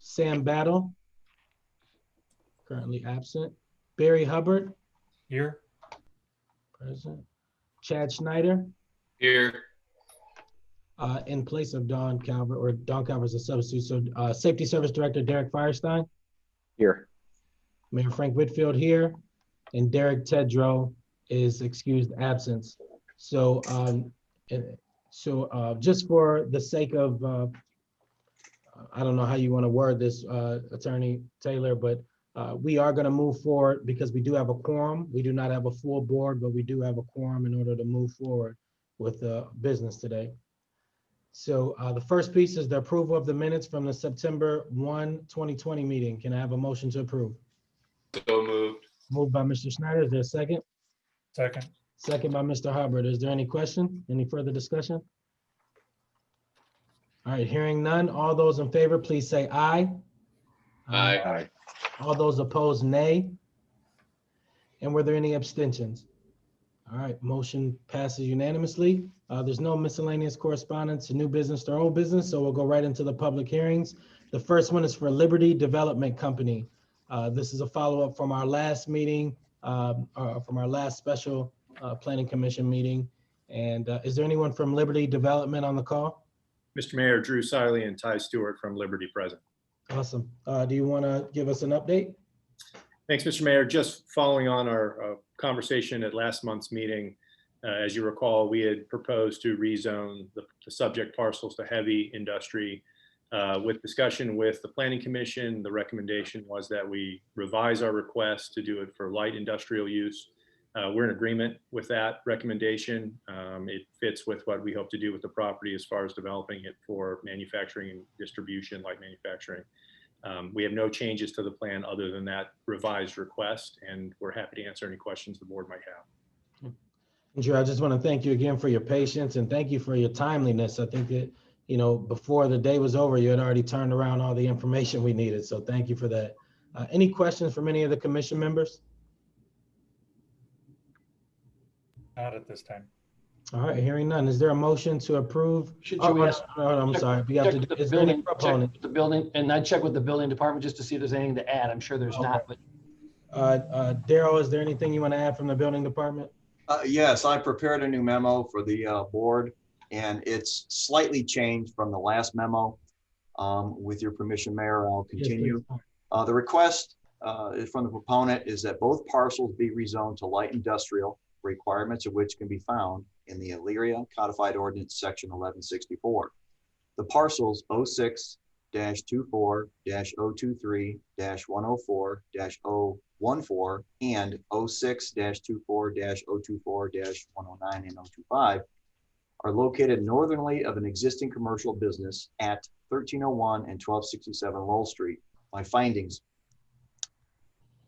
Sam Battle, currently absent. Barry Hubbard, Here. present. Chad Schneider, Here. in place of Don Calvert, or Don Calvert's a substitute. So Safety Service Director Derek Firestein, Here. Mayor Frank Whitfield here, and Derek Tedrow is excused absence. So just for the sake of, I don't know how you want to word this, Attorney Taylor, but we are going to move forward because we do have a quorum. We do not have a full board, but we do have a quorum in order to move forward with business today. So the first piece is the approval of the minutes from the September 1, 2020 meeting. Can I have a motion to approve? So moved. Moved by Mr. Schneider. Is there a second? Second. Second by Mr. Hubbard. Is there any question? Any further discussion? All right, hearing none. All those in favor, please say aye. Aye. Aye. All those opposed, nay. And were there any abstentions? All right, motion passes unanimously. There's no miscellaneous correspondence, new business or old business, so we'll go right into the public hearings. The first one is for Liberty Development Company. This is a follow-up from our last meeting, from our last special Planning Commission meeting. And is there anyone from Liberty Development on the call? Mr. Mayor, Drew Siley and Ty Stewart from Liberty present. Awesome. Do you want to give us an update? Thanks, Mr. Mayor. Just following on our conversation at last month's meeting, as you recall, we had proposed to rezone the subject parcels to heavy industry. With discussion with the Planning Commission, the recommendation was that we revise our request to do it for light industrial use. We're in agreement with that recommendation. It fits with what we hope to do with the property as far as developing it for manufacturing and distribution, light manufacturing. We have no changes to the plan other than that revised request, and we're happy to answer any questions the board might have. Drew, I just want to thank you again for your patience and thank you for your timeliness. I think that, you know, before the day was over, you had already turned around all the information we needed. So thank you for that. Any questions from any of the commission members? Not at this time. All right, hearing none. Is there a motion to approve? Should Oh, we have, I'm sorry. We have check to, with the is there any building, check proponent? with the building, and I'd check with the building department just to see if there's anything to add. I'm sure there's not, but Daryl, is there anything you want to add from the building department? Yes, I prepared a new memo for the board, and it's slightly changed from the last memo. With your permission, Mayor, I'll continue. Yes, The request from the proponent is that both parcels be rezoned to light industrial, requirements of which can be found in the Elyria Codified Ordinance Section 1164. The parcels 06-24-023-104-014 and 06-24-024-109 and 025 are located northerly of an existing commercial business at 1301 and 1267 Lowell Street. My findings: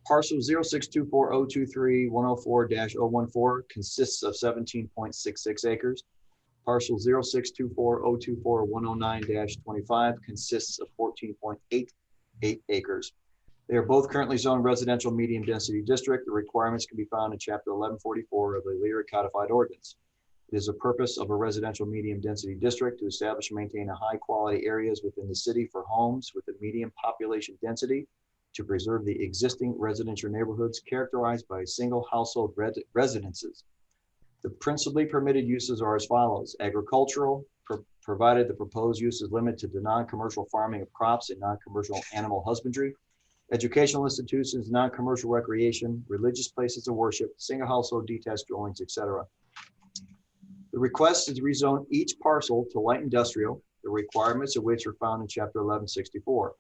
parcel 06-24-023-104-014 consists of 17.66 acres. Parcel 06-24-024-109-25 consists of 14.88 acres. They are both currently zoned residential medium density district. The requirements can be found in Chapter 1144 of the Elyria Codified Ordinance. It is the purpose of a residential medium density district to establish and maintain a high quality areas within the city for homes with a medium population density, to preserve the existing residential neighborhoods characterized by single household residences. The principally permitted uses are as follows: agricultural, provided the proposed use is limited to non-commercial farming of crops and non-commercial animal husbandry; educational institutions, non-commercial recreation, religious places of worship, single household detached dwellings, etc. The request is to rezone each parcel to light industrial, the requirements of which are found in Chapter 1164.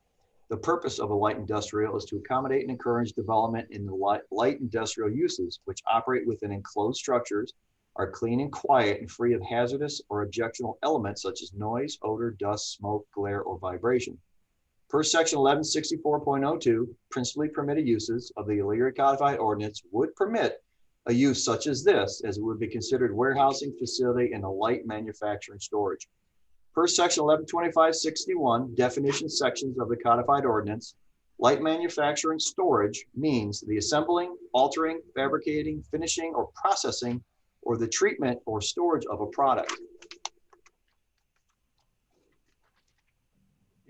The purpose of a light industrial is to accommodate and encourage development in the light industrial uses, which operate within enclosed structures, are clean and quiet and free of hazardous or objectionable elements such as noise, odor, dust, smoke, glare, or vibration. Per Section 1164.02, principally permitted uses of the Elyria Codified Ordinance would permit a use such as this, as it would be considered warehousing facility in a light manufacturing storage. Per Section 1125.61, definition sections of the Codified Ordinance, light manufacturing storage means the assembling, altering, fabricating, finishing, or processing, or the treatment or storage of a product.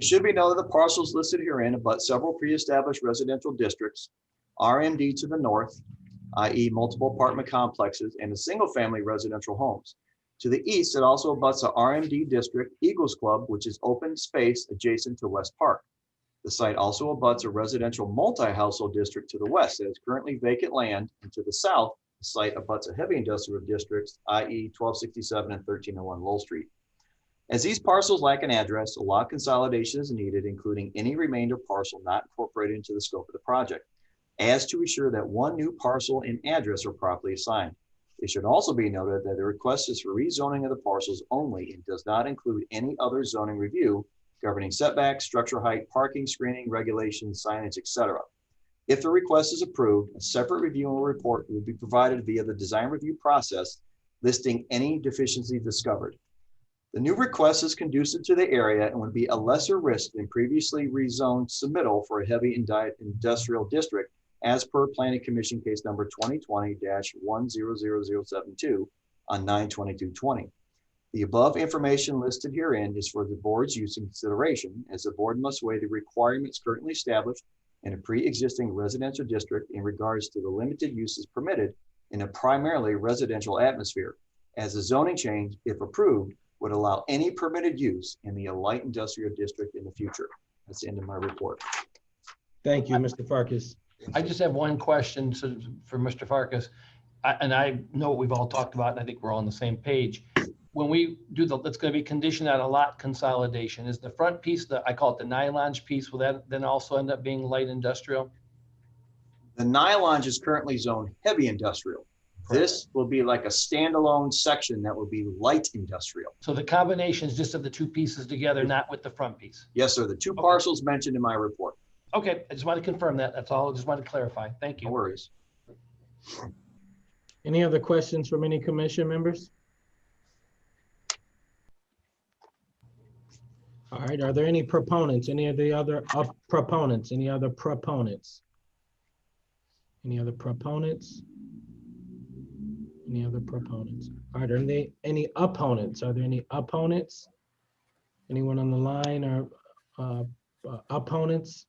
It should be noted the parcels listed herein abut several pre-established residential districts, RMD to the north, i.e. multiple apartment complexes and a single-family residential homes. To the east, it also abuts a RMD district, Eagles Club, which is open space adjacent to West Park. The site also abuts a residential multi-household district to the west that is currently vacant land, and to the south, the site abuts a heavy industrial districts, i.e. 1267 and 1301 Lowell Street. As these parcels lack an address, a lot consolidation is needed, including any remainder parcel not incorporated into the scope of the project, as to ensure that one new parcel and address are properly assigned. It should also be noted that the request is for rezoning of the parcels only and does not include any other zoning review governing setbacks, structure height, parking, screening, regulations, signage, etc. If the request is approved, a separate review and report will be provided via the design review process, listing any deficiencies discovered. The new request is conducive to the area and would be a lesser risk than previously rezoned submittal for a heavy industrial district as per Planning Commission case number 2020-100072 on 9/22/20. The above information listed herein is for the board's use and consideration, as the board must weigh the requirements currently established in a pre-existing residential district in regards to the limited uses permitted in a primarily residential atmosphere, as the zoning change, if approved, would allow any permitted use in the light industrial district in the future. That's the end of my report. Thank you, Mr. Farkas. I just have one question for Mr. Farkas. And I know what we've all talked about, and I think we're all on the same page. When we do it's going to be conditioned on a lot consolidation. Is the front piece, I call it the nylon piece, will that then also end up being light industrial? The nylon is currently zoned heavy industrial. This will be like a standalone section that will be light industrial. So the combination is just of the two pieces together, not with the front piece? Yes, sir. The two parcels mentioned in my report. Okay, I just want to confirm that. That's all. I just want to clarify. Thank you. No worries. Any other questions from any commission members? All right, are there any proponents? Any of the other proponents? Any other proponents? Any other proponents? Any other proponents? Are there any opponents? Are there any opponents? Anyone on the line or opponents?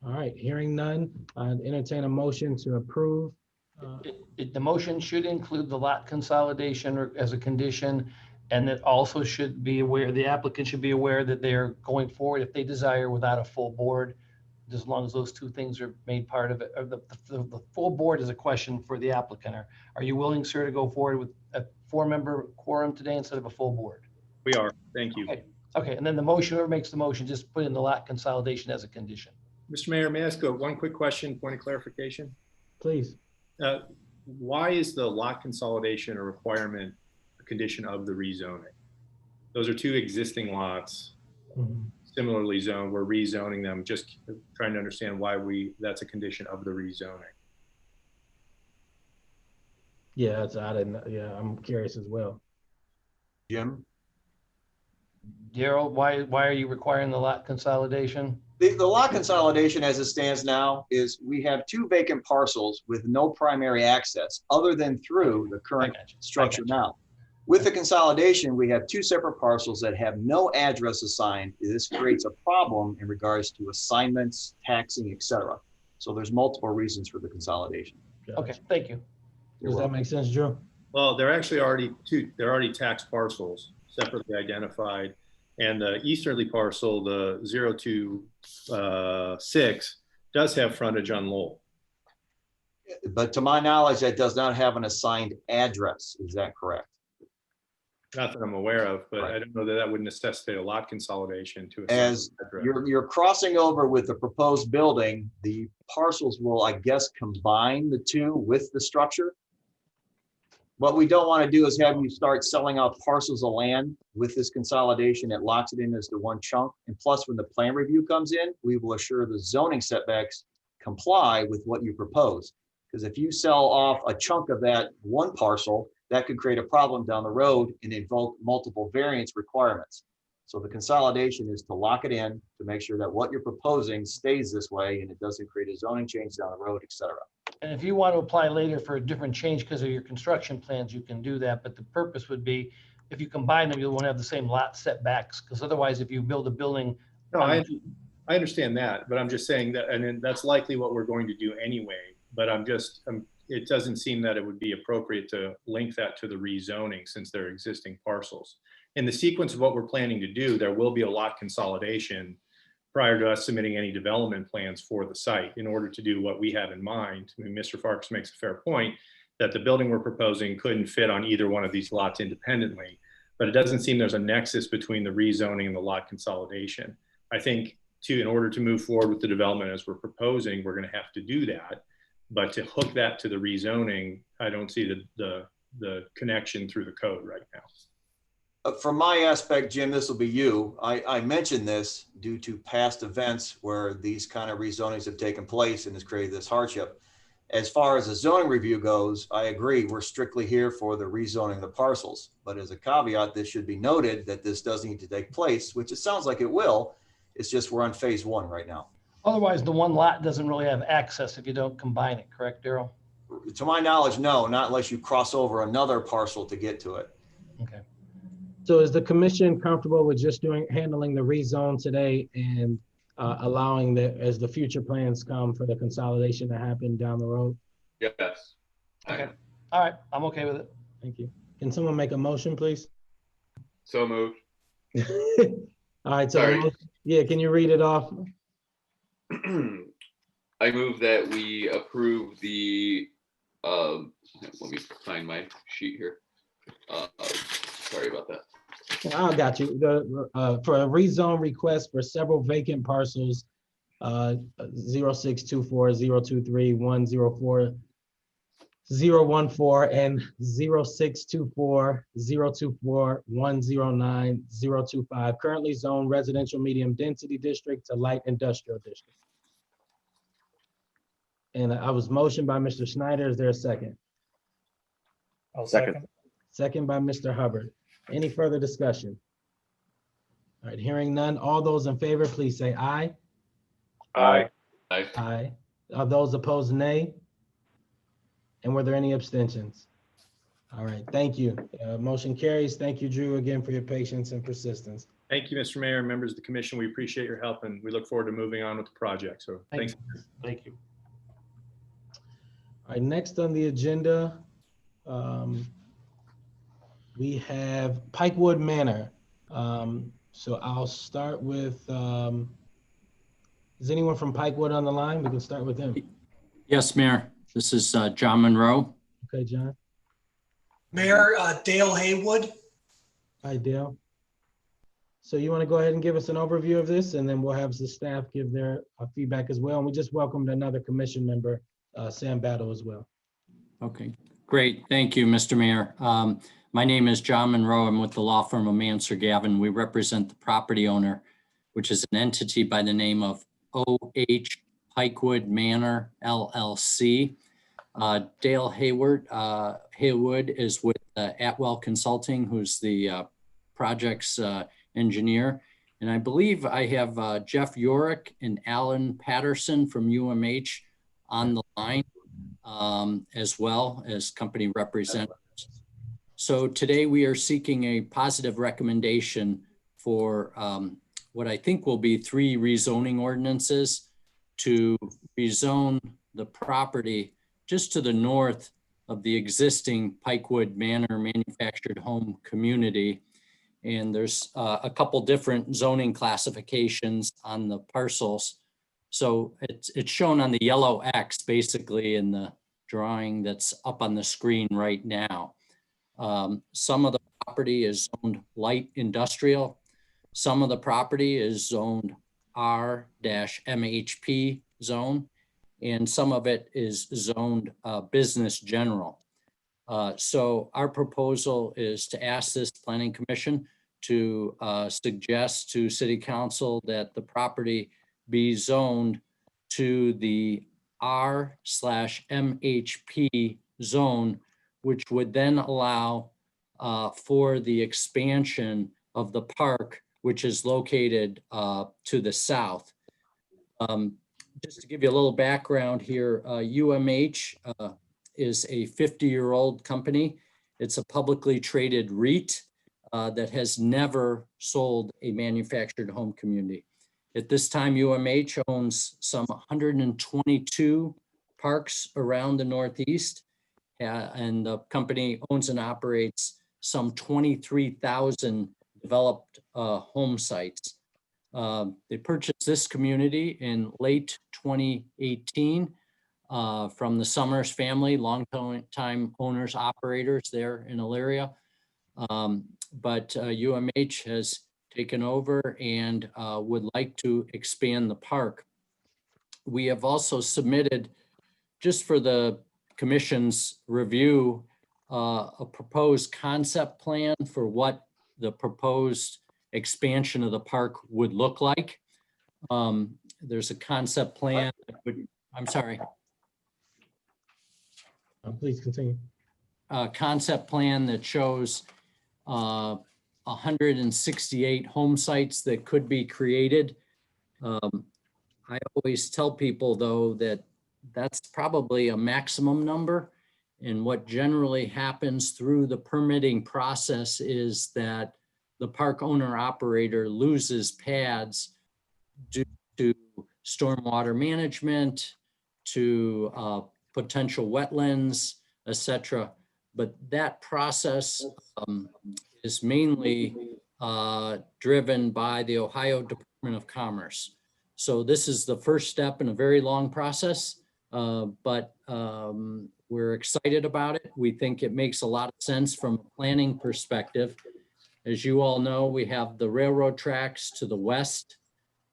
All right, hearing none, I'd entertain a motion to approve. The motion should include the lot consolidation as a condition, and it also should be aware, the applicant should be aware that they're going forward if they desire without a full board, as long as those two things are made part of it. Or the full board is a question for the applicant. Are you willing, sir, to go forward with a 4-member quorum today instead of a full board? We are. Thank you. Okay, and then the motion, whoever makes the motion, just put in the lot consolidation as a condition. Mr. Mayor, may I ask one quick question, point of clarification? Please. Why is the lot consolidation a requirement, a condition of the rezoning? Those are two existing lots, similarly zoned. We're rezoning them. Just trying to understand why that's a condition of the rezoning. Yeah, I'm curious as well. Jim? Daryl, why are you requiring the lot consolidation? The lot consolidation as it stands now is we have 2 vacant parcels with no primary access other than through the current structure now. With the consolidation, we have 2 separate parcels that have no address assigned. This creates a problem in regards to assignments, taxing, etc. So there's multiple reasons for the consolidation. Okay, thank you. Does that make sense, Drew? Well, they're actually already they're already tax parcels, separately identified. And the easterly parcel, the 026, does have frontage on Lowell. But to my knowledge, that does not have an assigned address. Is that correct? Not that I'm aware of, but Right. I don't know that that would necessitate a lot consolidation to As you're crossing over with the proposed building, the parcels will, I guess, combine the 2 with the structure. What we don't want to do is have you start selling off parcels of land with this consolidation. It locks it in as the one chunk. And plus, when the plan review comes in, we will assure the zoning setbacks comply with what you propose. Because if you sell off a chunk of that one parcel, that could create a problem down the road and invoke multiple variance requirements. So the consolidation is to lock it in to make sure that what you're proposing stays this way and it doesn't create a zoning change down the road, et cetera. And if you want to apply later for a different change because of your construction plans, you can do that. But the purpose would be if you combine them, you won't have the same lot setbacks, because otherwise, if you build a building. No, on I the- understand that, but I'm just saying that, and then that's likely what we're going to do anyway. But it doesn't seem that it would be appropriate to link that to the rezoning since they're existing parcels. In the sequence of what we're planning to do, there will be a lot consolidation prior to us submitting any development plans for the site in order to do what we have in mind. I mean, Mr. Farkas makes a fair point that the building we're proposing couldn't fit on either one of these lots independently, but it doesn't seem there's a nexus between the rezoning and the lot consolidation. I think in order to move forward with the development as we're proposing, we're going to have to do that. But to hook that to the rezoning, I don't see the connection through the code right now. From my aspect, Jim, this will be you. I mentioned this due to past events where these kind of rezonings have taken place and has created this hardship. As far as the zoning review goes, I agree, we're strictly here for the rezoning of the parcels. But as a caveat, this should be noted that this does need to take place, which it sounds like it will. It's just we're on phase one right now. Otherwise, the one lot doesn't really have access if you don't combine it, correct, Daryl? To my knowledge, no, not unless you cross over another parcel to get to it. Okay. So is the commission comfortable with just handling the rezone today and allowing as the future plans come for the consolidation to happen down the road? Yes. Okay. All right, I'm okay with it. Thank you. Can someone make a motion, please? So moved. All right, so Sorry. yeah, can you read it off? I move that we approve the, let me find my sheet here. Sorry about that. I got you. For a rezone request for several vacant parcels, 0624, 023, 104, 014, and 0624, 024, 109, 025, currently zoned residential medium density district to light industrial district. And I was motioned by Mr. Snyder. Is there a second? I'll second. Second by Mr. Hubbard. Any further discussion? All right, hearing none. All those in favor, please say aye. Aye. Aye. Are those opposed, nay? And were there any abstentions? All right, thank you. Motion carries. Thank you, Drew, again for your patience and persistence. Thank you, Mr. Mayor, and members of the commission. We appreciate your help and we look forward to moving on with the project. So thanks. Thank you. All right, next on the agenda, we have Pikewood Manor. So I'll start with, is anyone from Pikewood on the line? We can start with him. Yes, Mayor. This is John Monroe. Okay, John. Mayor, Dale Haywood. Hi, Dale. So you want to go ahead and give us an overview of this, and then we'll have the staff give their feedback as well. And we just welcomed another commission member, Sam Battle, as well. Okay, great. Thank you, Mr. Mayor. My name is John Monroe. I'm with the law firm of Mansur Gavin. We represent the property owner, which is an entity by the name of O.H. Pikewood Manor, LLC. Dale Haywood is with Atwell Consulting, who's the project's engineer. And I believe I have Jeff Yorick and Alan Patterson from UMH on the line, as well as company representatives. So today we are seeking a positive recommendation for what I think will be 3 rezoning ordinances to rezone the property just to the north of the existing Pikewood Manor manufactured home community. And there's a couple different zoning classifications on the parcels. So it's shown on the yellow X basically in the drawing that's up on the screen right now. Some of the property is zoned light industrial. Some of the property is zoned R-MHP zone, and some of it is zoned business general. So our proposal is to ask this planning commission to suggest to city council that the property be zoned to the R/MHP zone, which would then allow for the expansion of the park, which is located to the south. Just to give you a little background here, UMH is a 50-year-old company. It's a publicly traded REIT. that has never sold a manufactured home community. At this time, UMH owns some 122 parks around the Northeast, and the company owns and operates some 23,000 developed home sites. They purchased this community in late 2018 from the Summers family, long-time owners, operators there in Elyria. But UMH has taken over and would like to expand the park. We have also submitted, just for the commission's review, a proposed concept plan for what the proposed expansion of the park would look like. There's a concept plan. I'm sorry. Please continue. A concept plan that shows 168 home sites that could be created. I always tell people, though, that that's probably a maximum number. And what generally happens through the permitting process is that the park owner operator loses pads due to stormwater management, to potential wetlands, etc. But that process is mainly driven by the Ohio Department of Commerce. So this is the first step in a very long process, but we're excited about it. We think it makes a lot of sense from a planning perspective. As you all know, we have the railroad tracks to the west.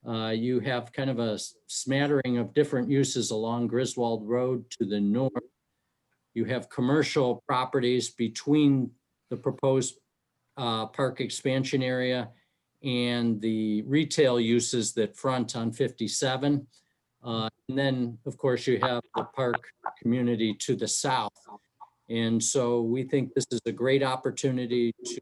You have kind of a smattering of different uses along Griswold Road to the north. You have commercial properties between the proposed park expansion area and the retail uses that front on 57. And then, of course, you have the park community to the south. And so we think this is a great opportunity to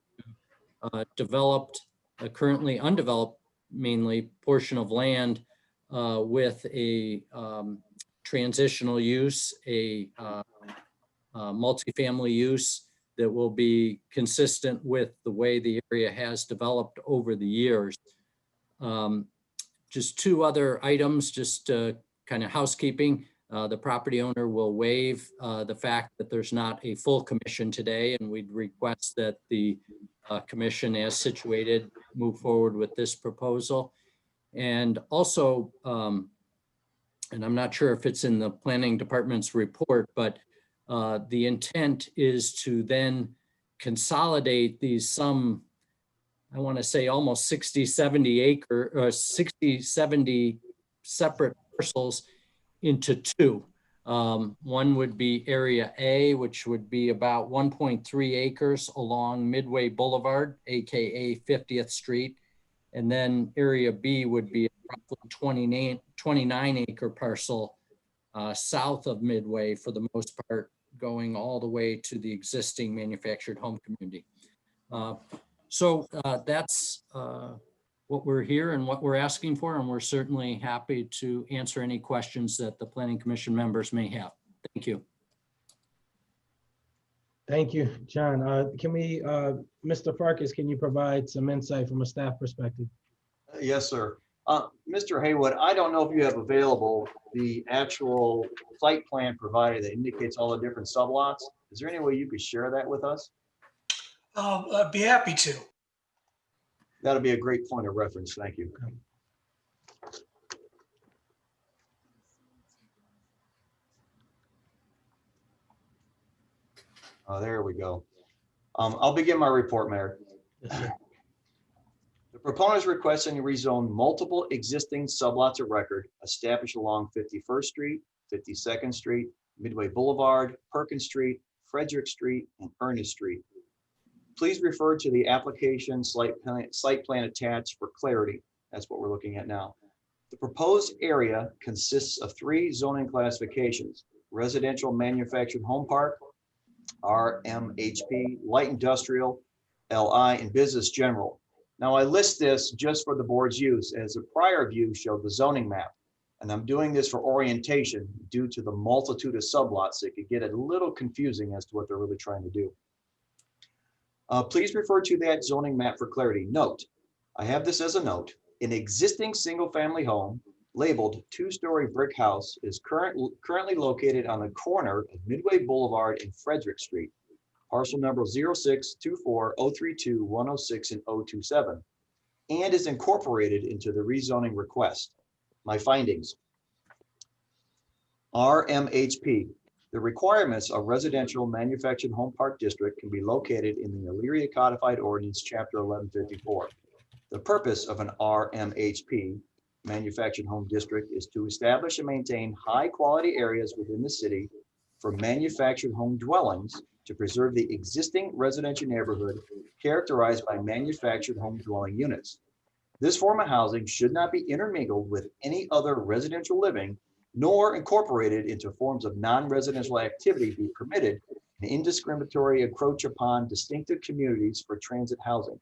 develop a currently undeveloped, mainly portion of land with a transitional use, a multifamily use that will be consistent with the way the area has developed over the years. Just two other items, just kind of housekeeping. The property owner will waive the fact that there's not a full commission today, and we'd request that the commission, as situated, move forward with this proposal. And also, and I'm not sure if it's in the planning department's report, but the intent is to then consolidate these I want to say almost 60, 70 separate parcels into two. One would be Area A, which would be about 1.3 acres along Midway Boulevard, AKA 50th Street. And then Area B would be a roughly 29 acre parcel south of Midway, for the most part, going all the way to the existing manufactured home community. So that's what we're here and what we're asking for, and we're certainly happy to answer any questions that the Planning Commission members may have. Thank you. Thank you, John. Can we, Mr. Farkas, can you provide some insight from a staff perspective? Yes, sir. Mr. Haywood, I don't know if you have available the actual site plan provided that indicates all the different sublots. Is there any way you could share that with us? I'd be happy to. That'll be a great point of reference. Thank you. There we go. I'll begin my report, Mayor. Yes, sir. The proponents requesting to rezone multiple existing sublots of record established along 51st Street, 52nd Street, Midway Boulevard, Perkins Street, Frederick Street, and Ernest Street. Please refer to the application site plan attached for clarity. That's what we're looking at now. The proposed area consists of 3 zoning classifications: residential manufactured home park, RMHP, light industrial, LI, and business general. Now, I list this just for the board's use, as a prior view showed the zoning map. And I'm doing this for orientation due to the multitude of sublots that could get a little confusing as to what they're really trying to do. Please refer to that zoning map for clarity. Note, I have this as a note. An existing single-family home labeled two-story brick house is currently located on the corner of Midway Boulevard and Frederick Street, parcel number 0624032106 and 027, and is incorporated into the rezoning request. My findings. RMHP. The requirements of residential manufactured home park district can be located in the Elyria Codified Ordinance, Chapter 1154. The purpose of an RMHP, manufactured home district, is to establish and maintain high-quality areas within the city for manufactured home dwellings to preserve the existing residential neighborhood characterized by manufactured home dwelling units. This form of housing should not be intermingled with any other residential living, nor incorporated into forms of non-residential activity be permitted and indiscriminatory encroach upon distinctive communities for transit housing.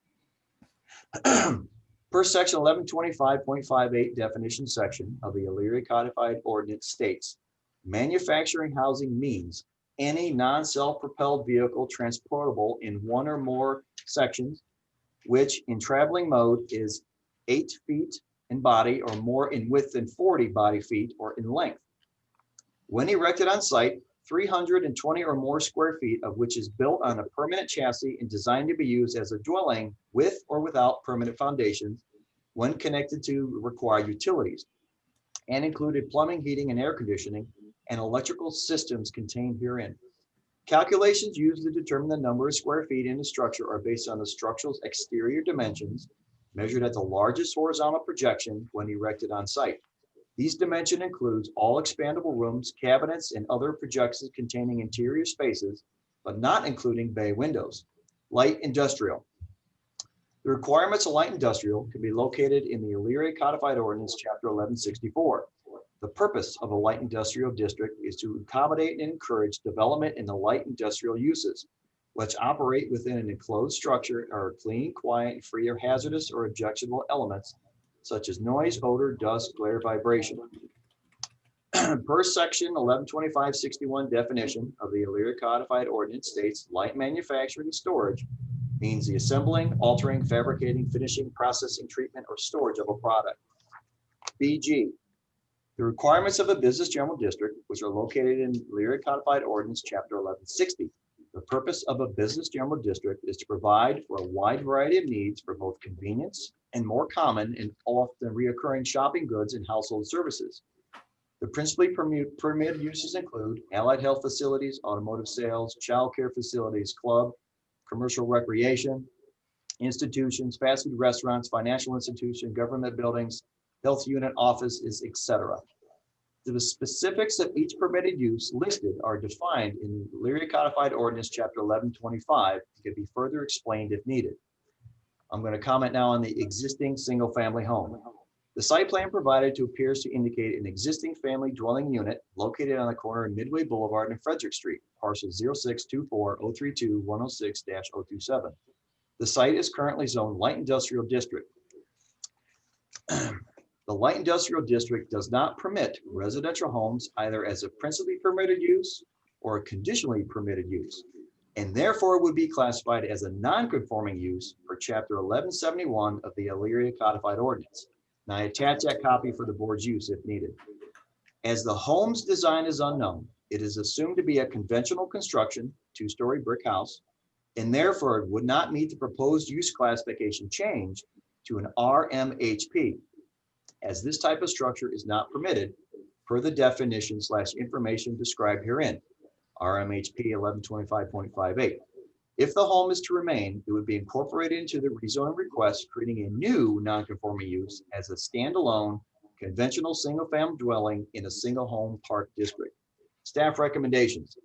Per section 1125.58 definition section of the Elyria Codified Ordinance states, manufacturing housing means any non-self-propelled vehicle transportable in one or more sections, which in traveling mode is 8 feet in body or more in width than 40 body feet or in length. When erected on site, 320 or more square feet of which is built on a permanent chassis and designed to be used as a dwelling with or without permanent foundations when connected to required utilities, and included plumbing, heating, and air conditioning and electrical systems contained herein. Calculations used to determine the number of square feet in the structure are based on the structure's exterior dimensions measured at the largest horizontal projection when erected on site. These dimensions includes all expandable rooms, cabinets, and other projections containing interior spaces, but not including bay windows. Light industrial. The requirements of light industrial can be located in the Elyria Codified Ordinance, Chapter 1164. The purpose of a light industrial district is to accommodate and encourage development in the light industrial uses, which operate within an enclosed structure and are clean, quiet, and free of hazardous or objectionable elements, such as noise, odor, dust, glare, vibration. Per section 1125.61 definition of the Elyria Codified Ordinance states, light manufacturing and storage means the assembling, altering, fabricating, finishing, processing, treatment, or storage of a product. BG. The requirements of a business general district, which are located in Elyria Codified Ordinance, Chapter 1160. The purpose of a business general district is to provide for a wide variety of needs for both convenience and more common and often reoccurring shopping goods and household services. The principally permitted uses include allied health facilities, automotive sales, child care facilities, club, commercial recreation, institutions, fast food restaurants, financial institutions, government buildings, health unit offices, etc. The specifics of each permitted use listed are defined in Elyria Codified Ordinance, Chapter 1125, and can be further explained if needed. I'm going to comment now on the existing single-family home. The site plan provided appears to indicate an existing family dwelling unit located on the corner of Midway Boulevard and Frederick Street, parcel 0624-032-106-027. The site is currently zoned light industrial district. The light industrial district does not permit residential homes either as a principally permitted use or a conditionally permitted use, and therefore would be classified as a non-conforming use for Chapter 1171 of the Elyria Codified Ordinance. Now I attach that copy for the board's use if needed. As the home's design is unknown, it is assumed to be a conventional construction, two-story brick house, and therefore it would not meet the proposed use classification change to an RMHP, as this type of structure is not permitted per the definition/information described herein, RMHP 1125.58. If the home is to remain, it would be incorporated into the rezoning request, creating a new non-conforming use as a standalone conventional single-family dwelling in a single home park district. Staff recommendations.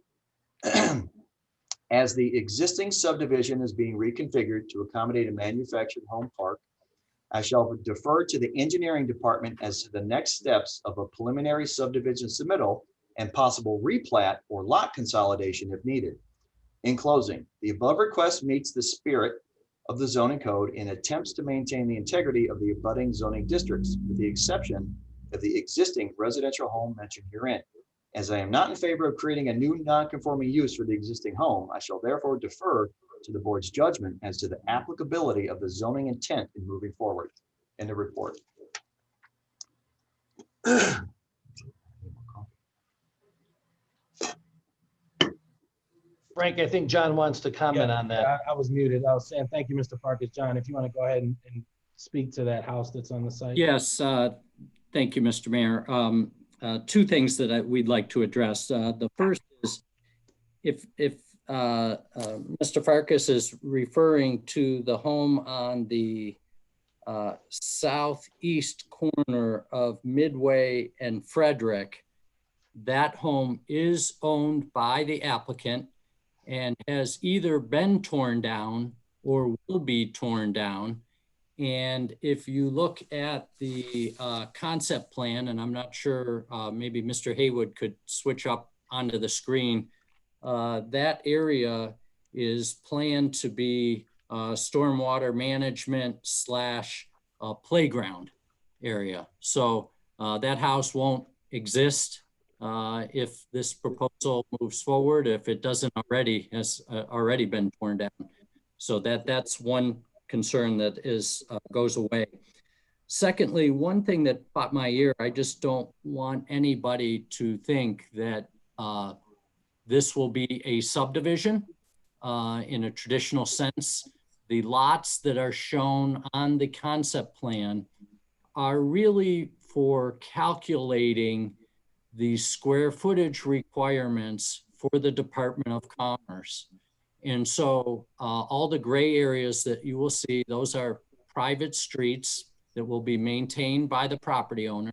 As the existing subdivision is being reconfigured to accommodate a manufactured home park, I shall defer to the engineering department as to the next steps of a preliminary subdivision submittal and possible replat or lot consolidation if needed. In closing, the above request meets the spirit of the zoning code and attempts to maintain the integrity of the abutting zoning districts, with the exception of the existing residential home mentioned herein. As I am not in favor of creating a new non-conforming use for the existing home, I shall therefore defer to the board's judgment as to the applicability of the zoning intent in moving forward in the report. Frank, I think John wants to comment on that. I was muted. I was saying, thank you, Mr. Farkas. John, if you want to go ahead and speak to that house that's on the site. Yes, thank you, Mr. Mayor. Two things that we'd like to address. The first is if Mr. Farkas is referring to the home on the southeast corner of Midway and Frederick, that home is owned by the applicant and has either been torn down or will be torn down. And if you look at the concept plan, and I'm not sure, maybe Mr. Haywood could switch up onto the screen, that area is planned to be stormwater management / playground area. So that house won't exist if this proposal moves forward, if it doesn't already, has already been torn down. So that's one concern that is goes away. Secondly, one thing that caught my ear, I just don't want anybody to think that this will be a subdivision in a traditional sense. The lots that are shown on the concept plan are really for calculating the square footage requirements for the Department of Commerce. And so all the gray areas that you will see, those are private streets that will be maintained by the property owner.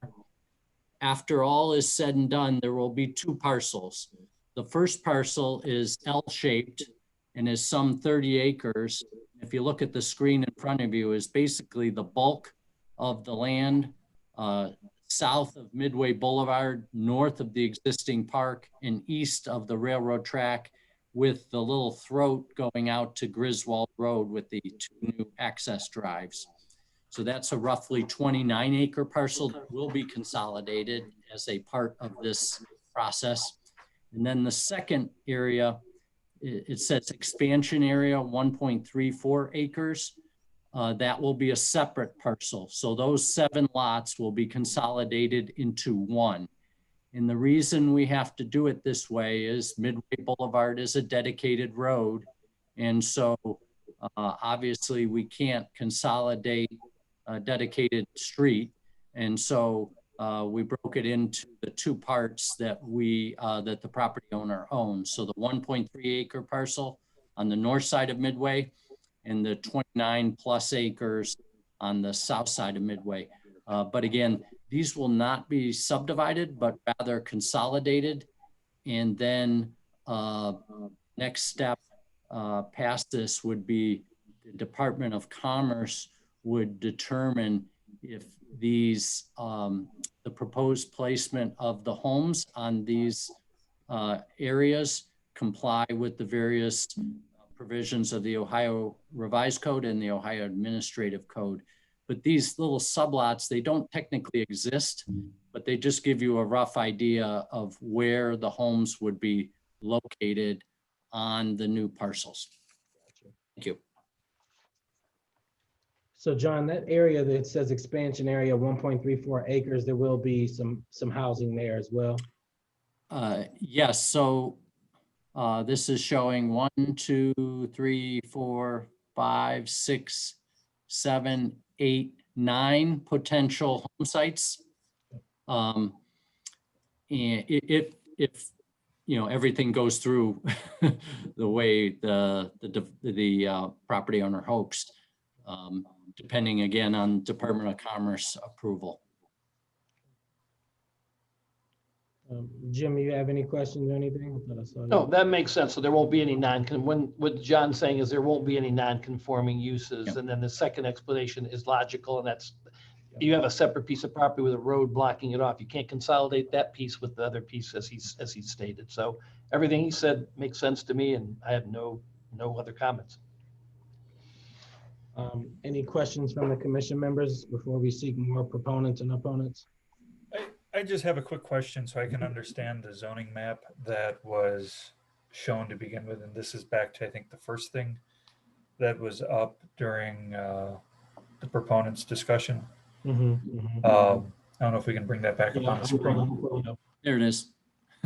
After all is said and done, there will be two parcels. The first parcel is L-shaped and is some 30 acres. If you look at the screen in front of you, is basically the bulk of the land south of Midway Boulevard, north of the existing park, and east of the railroad track, with the little throat going out to Griswold Road with the two new access drives. So that's a roughly 29-acre parcel that will be consolidated as a part of this process. And then the second area, it says expansion area, 1.34 acres. That will be a separate parcel. So those 7 lots will be consolidated into one. And the reason we have to do it this way is Midway Boulevard is a dedicated road. And so obviously we can't consolidate a dedicated street. And so we broke it into the two parts that that the property owner owns. So the 1.3 acre parcel on the north side of Midway and the 29 plus acres on the south side of Midway. But again, these will not be subdivided, but rather consolidated. And then next step past this would be the Department of Commerce would determine if these, the proposed placement of the homes on these areas comply with the various provisions of the Ohio Revised Code and the Ohio Administrative Code. But these little sublots, they don't technically exist, but they just give you a rough idea of where the homes would be located on the new parcels. Thank you. So John, that area that says expansion area, 1.34 acres, there will be some housing there as well. Yes, so this is showing 1, 2, 3, 4, 5, 6, 7, 8, 9 potential home sites. And if you know everything goes through the way the property owner hopes, depending again on Department of Commerce approval. Jim, you have any questions or anything? I thought I saw you. No, that makes sense. So there won't be any what John's saying is there won't be any non-conforming uses. Yep. And then the second explanation is logical, and that's, you have a separate piece of property with a road blocking it off. You can't consolidate that piece with the other piece as he stated. So everything he said makes sense to me, and I have no other comments. Any questions from the commission members before we seek more proponents and opponents? I just have a quick question so I can understand the zoning map that was shown to begin with. And this is back to, I think, the first thing that was up during the proponent's discussion. I don't know if we can bring that back up on the screen. There it is.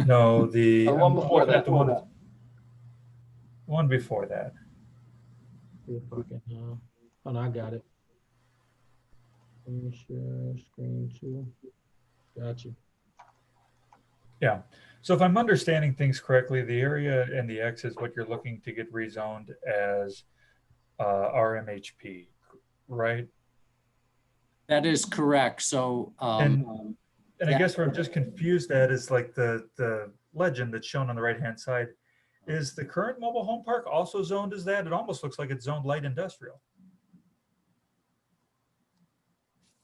No, The one before looking at that. the one before that. Oh, no, I got it. Share screen two. Gotcha. Yeah. So if I'm understanding things correctly, the area and the X is what you're looking to get rezoned as RMHP, right? That is correct. So, And I yeah. guess where I'm just confused at is like the legend that's shown on the right-hand side. Is the current mobile home park also zoned as that? It almost looks like it's zoned light industrial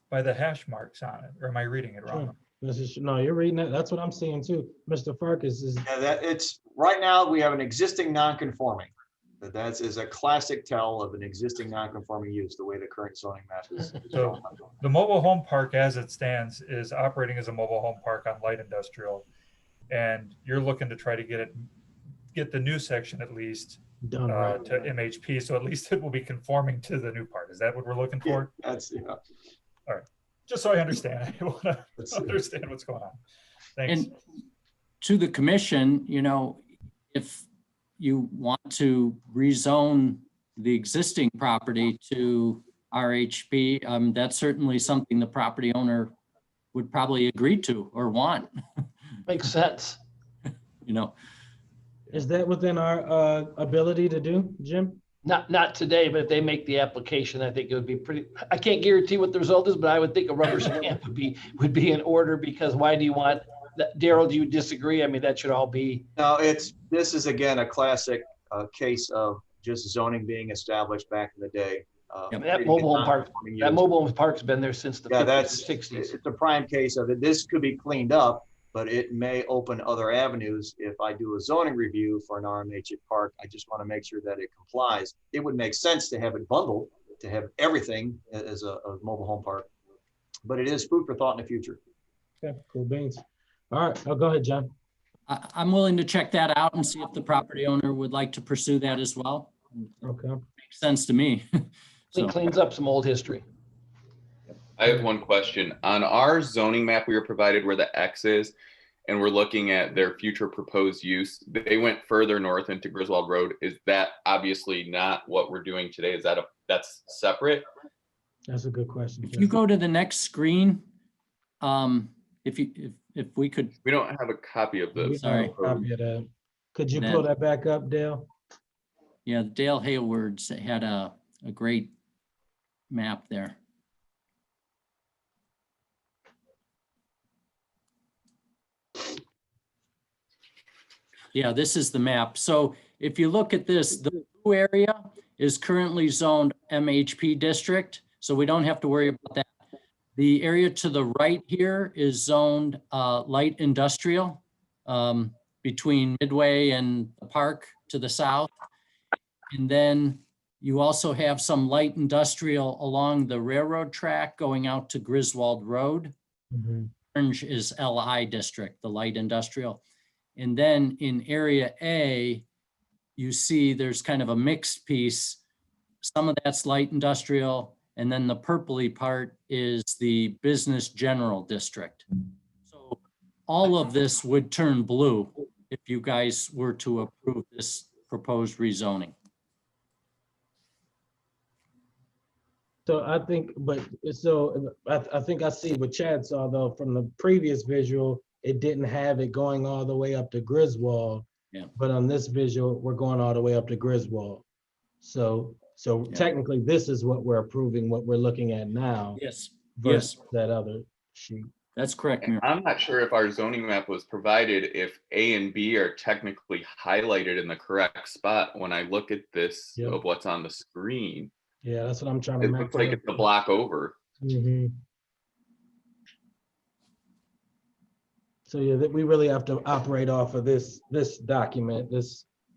by the hash marks on it. Or am I reading it wrong? Sure. No, you're reading it. That's what I'm seeing too. Mr. Farkas is. Yeah, that it's right now we have an existing non-conforming. That is a classic tell of an existing non-conforming use, the way the current zoning map is. So the mobile home park as it stands is operating as a mobile home park on light industrial. And you're looking to try to get the new section at least Done right. to MHP. So at least it will be conforming to the new part. Is that what we're looking for? Yeah, that's, yeah. All right. Just so I understand. I want to understand what's going on. Thanks. And to the commission, you know, if you want to rezone the existing property to RHP, that's certainly something the property owner would probably agree to or want. Makes sense. You know, Is that within our ability to do, Jim? Not today, but if they make the application, I think it would be pretty, I can't guarantee what the result is, but I would think a rubber stamp would be in order, because why do you want that? Daryl, do you disagree? I mean, that should all be. No, this is again a classic case of just zoning being established back in the day. That mobile home park's been there since the 50s, 60s. It's a prime case of it. This could be cleaned up, but it may open other avenues. If I do a zoning review for an RMH park, I just want to make sure that it complies. It would make sense to have it bundled, to have everything as a mobile home park, but it is food for thought in the future. Okay, cool beans. All right, go ahead, John. I'm willing to check that out and see if the property owner would like to pursue that as well. Okay. Makes sense to me. It cleans up some old history. I have one question. On our zoning map we were provided where the X is, and we're looking at their future proposed use, they went further north into Griswold Road. Is that obviously not what we're doing today? Is that that's separate? That's a good question. If you go to the next screen, if we could. We don't have a copy of this. Sorry. Copy of that. Could you Then- pull that back up, Dale? Yeah, Dale Hayward's had a great map there. Yeah, this is the map. So if you look at this, the blue area is currently zoned MHP district, so we don't have to worry about that. The area to the right here is zoned light industrial between Midway and the park to the south. And then you also have some light industrial along the railroad track going out to Griswold Road. Orange is LI district, the light industrial. And then in area A, you see there's kind of a mixed piece. Some of that's light industrial, and then the purpley part is the business general district. So all of this would turn blue if you guys were to approve this proposed rezoning. So I think, I think I see what Chad saw though from the previous visual, it didn't have it going all the way up to Griswold. Yeah. But on this visual, we're going all the way up to Griswold. So technically this is what we're approving, what we're looking at now. Yes. Versus that other sheet. That's correct, Mayor. I'm not sure if our zoning map was provided, if A and B are technically highlighted in the correct spot when I look at this of what's on the screen. Yeah, that's what I'm trying to It make. looks like it's a block over. So yeah, that we really have to operate off of this document, and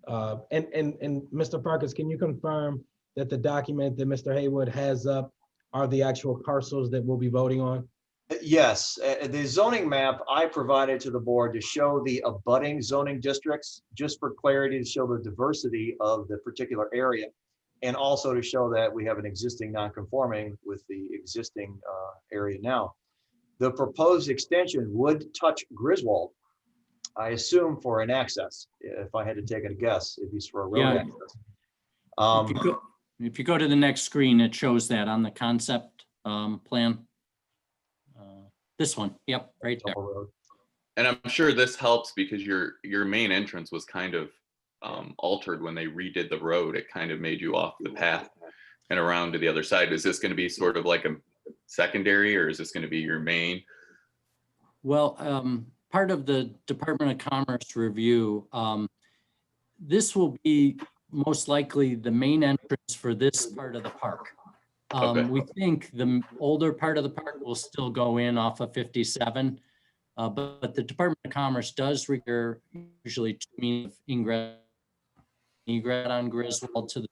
Mr. Farkas, can you confirm that the document that Mr. Haywood has up are the actual parcels that we'll be voting on? Yes, the zoning map I provided to the board to show the abutting zoning districts, just for clarity, to show the diversity of the particular area. and also to show that we have an existing non-conforming with the existing area now. The proposed extension would touch Griswold, I assume for an access. If I had to take a guess, it'd be for a road Yeah. access. If you go to the next screen, it shows that on the concept plan. This one, yep, right there. Temple Road. And I'm sure this helps because your main entrance was kind of altered when they redid the road. It kind of made you off the path and around to the other side. Is this going to be sort of like a secondary, or is this going to be your main? Well, part of the Department of Commerce review, this will be most likely the main entrance for this part of the park. Okay. We think the older part of the park will still go in off of 57, but the Department of Commerce does require usually 2 means of ingress, egress on Griswold to the,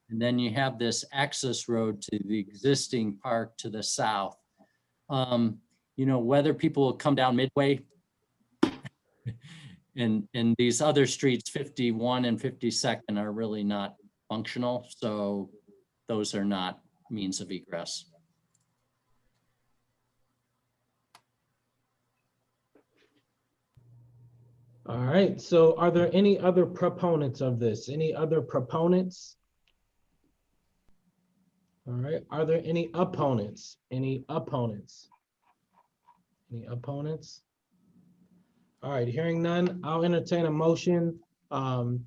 and then you have this access road to the existing park to the south. You know, whether people will come down Midway and these other streets, 51 and 52nd, are really not functional. So those are not means of egress. All right, so are there any other proponents of this? Any other proponents? All right, are there any opponents? Any opponents? Any opponents? All right, hearing none, I'll entertain a motion to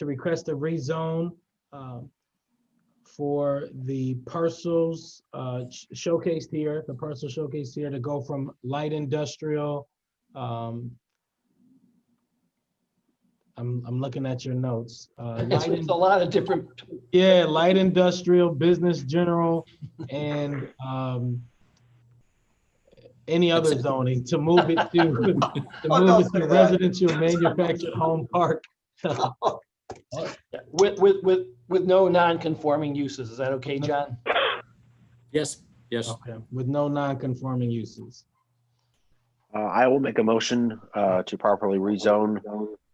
request a rezone for the parcels showcased here, the parcel showcased here, to go from light industrial. I'm looking at your notes. It's a lot of different. Yeah, light industrial, business general, and any other zoning to move it to residential manufactured home park. With no non-conforming uses. Is that okay, John? Yes, yes. Okay, with no non-conforming uses. I will make a motion to properly rezone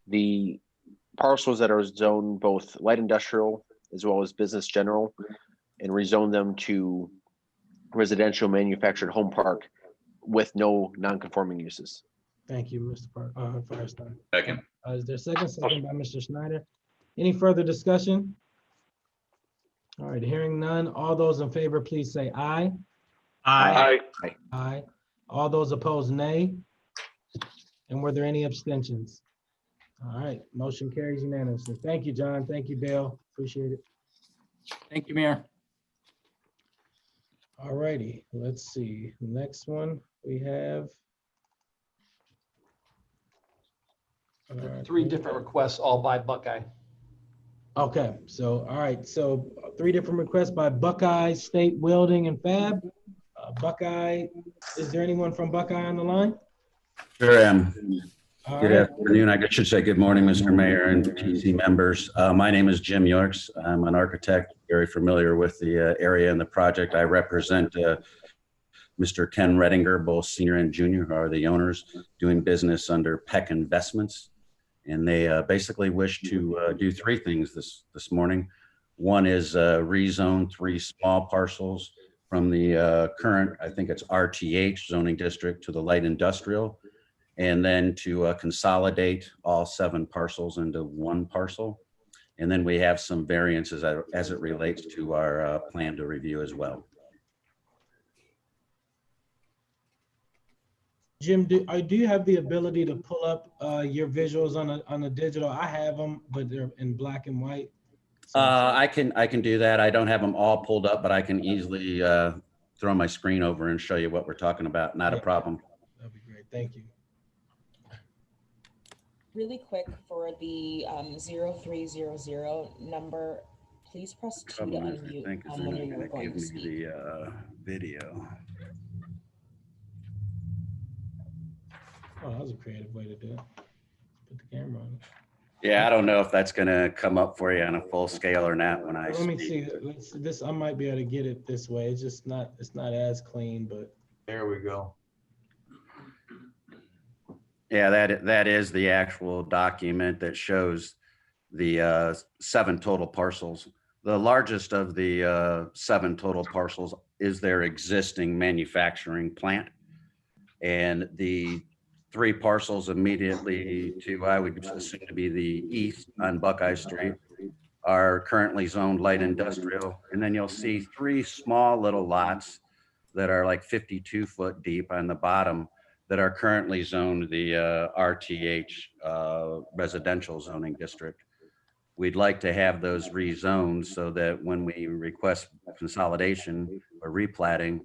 the parcels that are zoned both light industrial as well as business general, and rezone them to residential manufactured home park with no non-conforming uses. Thank you, Mr. Firestein. Second. Is there a second? Second by Mr. Schneider. Any further discussion? All right, hearing none. All those in favor, please say aye. Aye. Aye. All those opposed, nay. And were there any abstentions? All right, motion carries unanimously. Thank you, John. Thank you, Dale. Appreciate it. Thank you, Mayor. All righty, let's see. Next one we have. 3 different requests, all by Buckeye. Okay, so, all right, so 3 different requests by Buckeye, State Welding and Fab. Buckeye, is there anyone from Buckeye on the line? Sure am. All Good right. afternoon. I should say good morning, Mr. Mayor and TC members. My name is Jim Yorks. I'm an architect, very familiar with the area and the project. I represent Mr. Ken Redinger, both senior and junior, who are the owners, doing business under Peck Investments. And they basically wish to do 3 things this morning. One is rezone 3 small parcels from the current, I think it's RTH zoning district, to the light industrial, and then to consolidate all 7 parcels into 1 parcel. And then we have some variances as it relates to our plan to review as well. Jim, do you have the ability to pull up your visuals on a digital? I have them, but they're in black and white. So I can do that. I don't have them all pulled up, but I can easily throw my screen over and show you what we're talking about. Not a problem. that'd be great. Thank you. Really quick, for the 0300 number, please press 2 to unmute when you're going to speak. The video. Oh, that was a creative way to do it. Put the camera on. Yeah, I don't know if that's gonna come up for you on a full scale or not when I Let me speak. see. This I might be able to get it this way. It's just not. It's not as clean, but There we go. Yeah, that is the actual document that shows the 7 total parcels The largest of the 7 total parcels is their existing manufacturing plant. And the 3 parcels immediately to, I would assume to be the east on Buckeye Street, are currently zoned light industrial. And then you'll see 3 small little lots that are like 52 foot deep on the bottom that are currently zoned the RTH residential zoning district. We'd like to have those rezoned so that when we request consolidation or replatting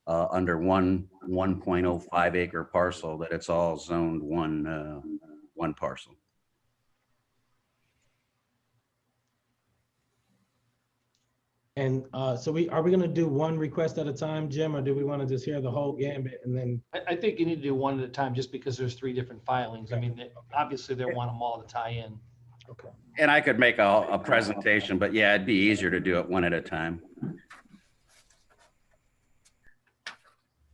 under one 1.05 acre parcel, that it's all zoned one parcel. And so are we gonna do one request at a time, Jim, or do we want to just hear the whole gambit and then? I think you need to do one at a time just because there's 3 different filings. I Okay. mean, obviously they want them all to tie in. Okay. And I could make a presentation, but yeah, it'd be easier to do it one at a time.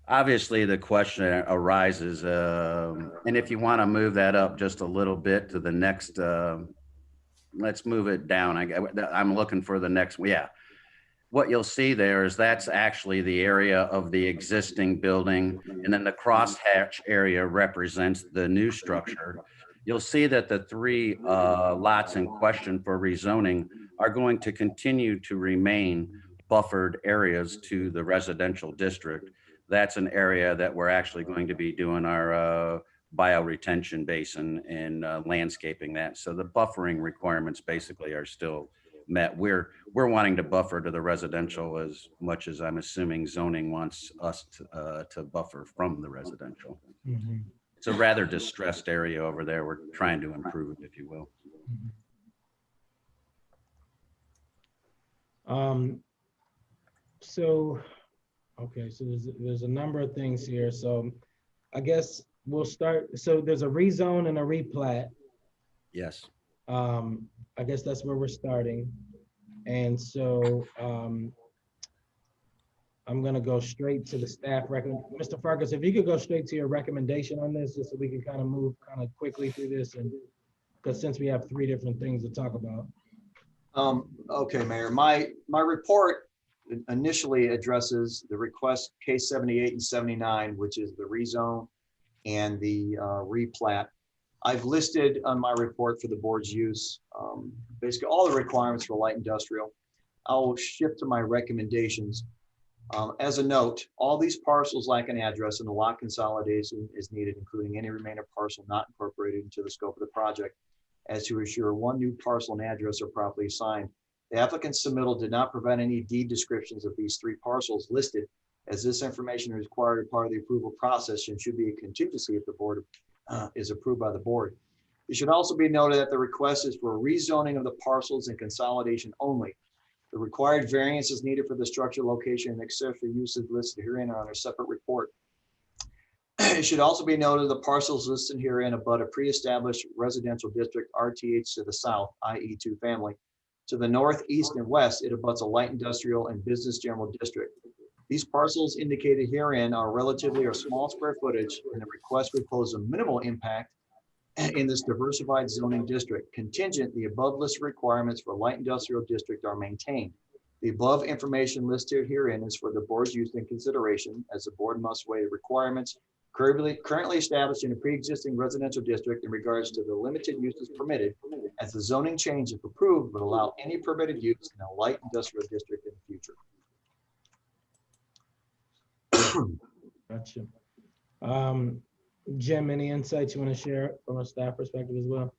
Obviously, the question arises, and if you want to move that up just a little bit to the next, let's move it down. I'm looking for the next, yeah. What you'll see there is that's actually the area of the existing building, and then the crosshatch area represents the new structure. You'll see that the 3 lots in question for rezoning are going to continue to remain buffered areas to the residential district. That's an area that we're actually going to be doing our bioretention basin and landscaping that. So the buffering requirements basically are still met. We're wanting to buffer to the residential as much as I'm assuming zoning wants us to buffer from the residential. Mhm. It's a rather distressed area over there. We're trying to improve it, if you will. So, okay, so there's a number of things here. So I guess we'll start. So there's a rezone and a replat. Yes. I guess that's where we're starting. And so I'm gonna go straight to the staff recommendation. Mr. Farkas, if you could go straight to your recommendation on this, just so we can kind of move kind of quickly through this, and because since we have 3 different things to talk about. Okay, Mayor, my report initially addresses the request case 78 and 79, which is the rezone and the replat. I've listed on my report for the board's use, basically all the requirements for light industrial. I'll shift to my recommendations. As a note, all these parcels lack an address and the lot consolidation is needed, including any remainder parcel not incorporated into the scope of the project, as to ensure 1 new parcel and address are properly assigned. The applicant's submittal did not provide any deed descriptions of these 3 parcels listed, as this information is required as part of the approval process and should be a contingency if the board is approved by the board. It should also be noted that the request is for rezoning of the parcels and consolidation only. The required variance is needed for the structure, location, and accessory uses listed herein are on a separate report. It should also be noted the parcels listed herein abut a pre-established residential district, RTH, to the south, i.e. 2 family. To the north, east, and west, it abuts a light industrial and business general district. These parcels indicated herein are relatively or small square footage, and the request would pose a minimal impact in this diversified zoning district. Contingent, the above list requirements for light industrial district are maintained. The above information listed herein is for the board's use and consideration, as the board must weigh the requirements currently established in a pre-existing residential district in regards to the limited uses permitted, as the zoning change, if approved, would allow any permitted use in a light industrial district in the future. Gotcha. Jim, any insights you want to share from a staff perspective as well?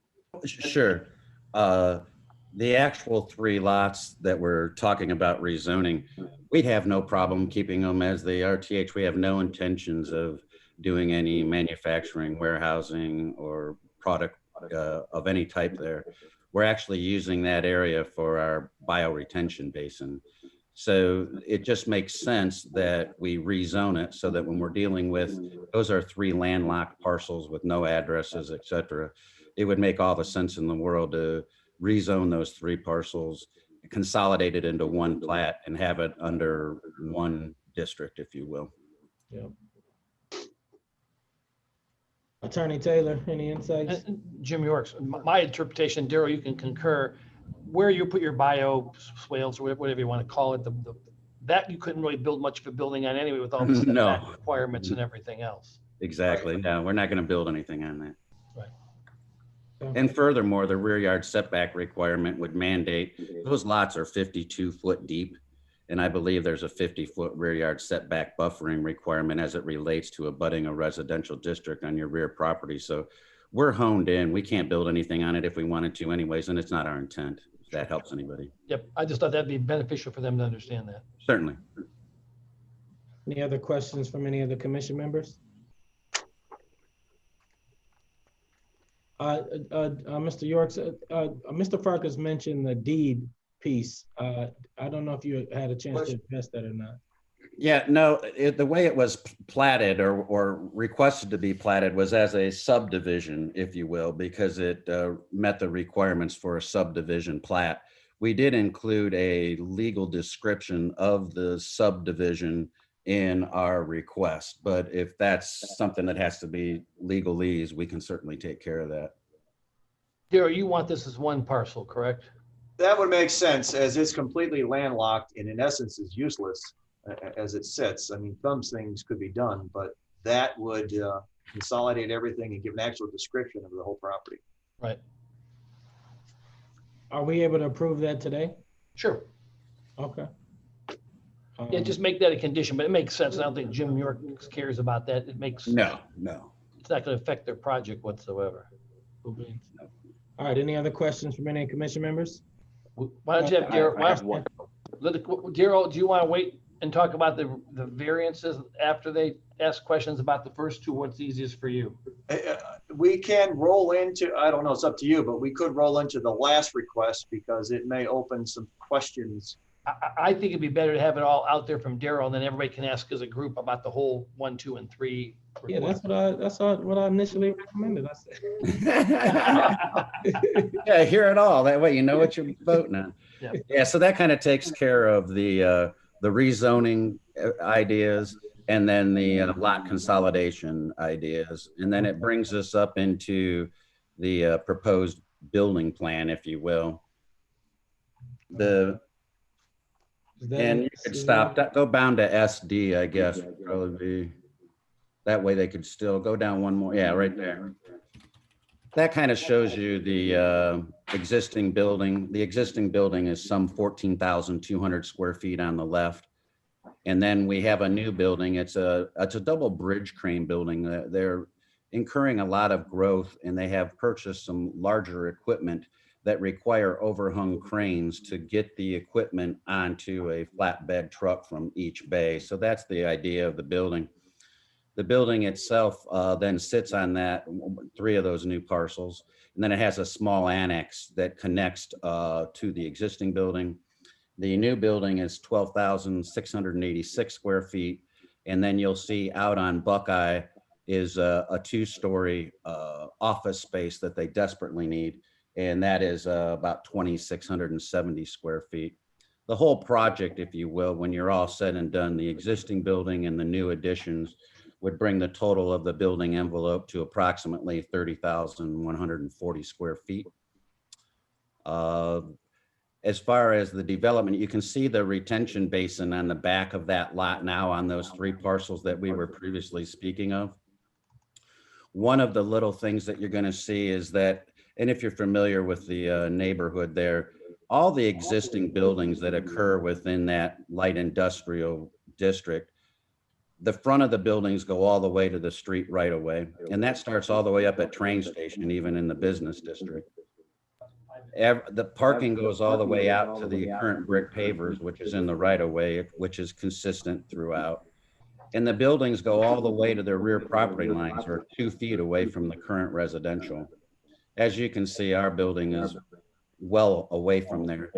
Sure. The actual 3 lots that we're talking about rezoning, we'd have no problem keeping them as they are RTH. We have no intentions of doing any manufacturing, warehousing, or product of any type there. We're actually using that area for our bioretention basin. So it just makes sense that we rezone it so that when we're dealing with, those are 3 landlocked parcels with no addresses, et cetera. It would make all the sense in the world to rezone those 3 parcels, consolidate it into 1 plat, and have it under 1 district, if you will. Yeah. Attorney Taylor, any insights? Jim Yorks, my interpretation, Daryl, you can concur. where you put your bio swales or whatever you want to call it, that you couldn't really build much of a building on anyway with all the setback No. requirements and everything else. Exactly. No, we're not going to build anything on that. Right. And furthermore, the rear yard setback requirement would mandate those lots are 52 foot deep. And I believe there's a 50-foot rear yard setback buffering requirement as it relates to abutting a residential district on your rear property. So we're honed in. We can't build anything on it if we wanted to anyways, and it's not our intent, if that helps anybody. Yep, I just thought that'd be beneficial for them to understand that. Certainly. Any other questions from any of the commission members? Mr. Yorks, Mr. Farkas mentioned the deed piece. I don't know if you had a chance to address that or not. Yeah, no, the way it was platted or requested to be platted was as a subdivision, if you will, because it met the requirements for a subdivision plat. We did include a legal description of the subdivision in our request, but if that's something that has to be legalese, we can certainly take care of that. Darryl, you want this as one parcel, correct? That would make sense, as it's completely landlocked and in essence is useless as it sits. I mean, some things could be done, but that would consolidate everything and give an actual description of the whole property. Right. Are we able to approve that today? Sure. Okay. Yeah, just make that a condition, but it makes sense. I don't think Jim York cares about that. It makes No. It's not going to affect their project whatsoever. All right, any other questions from any commission members? Why don't you have Darryl? I have one. Darryl, do you want to wait and talk about the variances after they ask questions about the first two? What's easiest for you? We can roll into, I don't know, it's up to you, but we could roll into the last request because it may open some questions. I think it'd be better to have it all out there from Darryl, and then everybody can ask as a group about the whole 1, 2, and 3. Yeah, that's what I initially recommended. I said. Yeah, hear it all. That way you know what you're voting on. Yeah. So that kind of takes care of the rezoning ideas and then the lot consolidation ideas. And then it brings us up into the proposed building plan, if you will. And you could stop that, go bound to SD, I guess, would probably be. That way they could still go down one more. Yeah, right there. That kind of shows you the existing building. The existing building is some 14,200 square feet on the left. And then we have a new building. It's a double bridge crane building. They're incurring a lot of growth and they have purchased some larger equipment that require overhung cranes to get the equipment onto a flatbed truck from each bay. So that's the idea of the building. The building itself then sits on that 3 of those new parcels. And then it has a small annex that connects to the existing building. The new building is 12,686 square feet. And then you'll see out on Buckeye is a 2-story office space that they desperately need. And that is about 2,670 square feet. The whole project, if you will, when you're all said and done, the existing building and the new additions would bring the total of the building envelope to approximately 30,140 square feet. As far as the development, you can see the retention basin on the back of that lot now on those 3 parcels that we were previously speaking of. One of the little things that you're going to see is that, and if you're familiar with the neighborhood there, all the existing buildings that occur within that light industrial district, the front of the buildings go all the way to the street right away. And that starts all the way up at train station, even in the business district. The parking goes all the way out to the current brick pavers, which is in the right of way, which is consistent throughout. And the buildings go all the way to their rear property lines, or 2 feet away from the current residential. As you can see, our building is well away from there.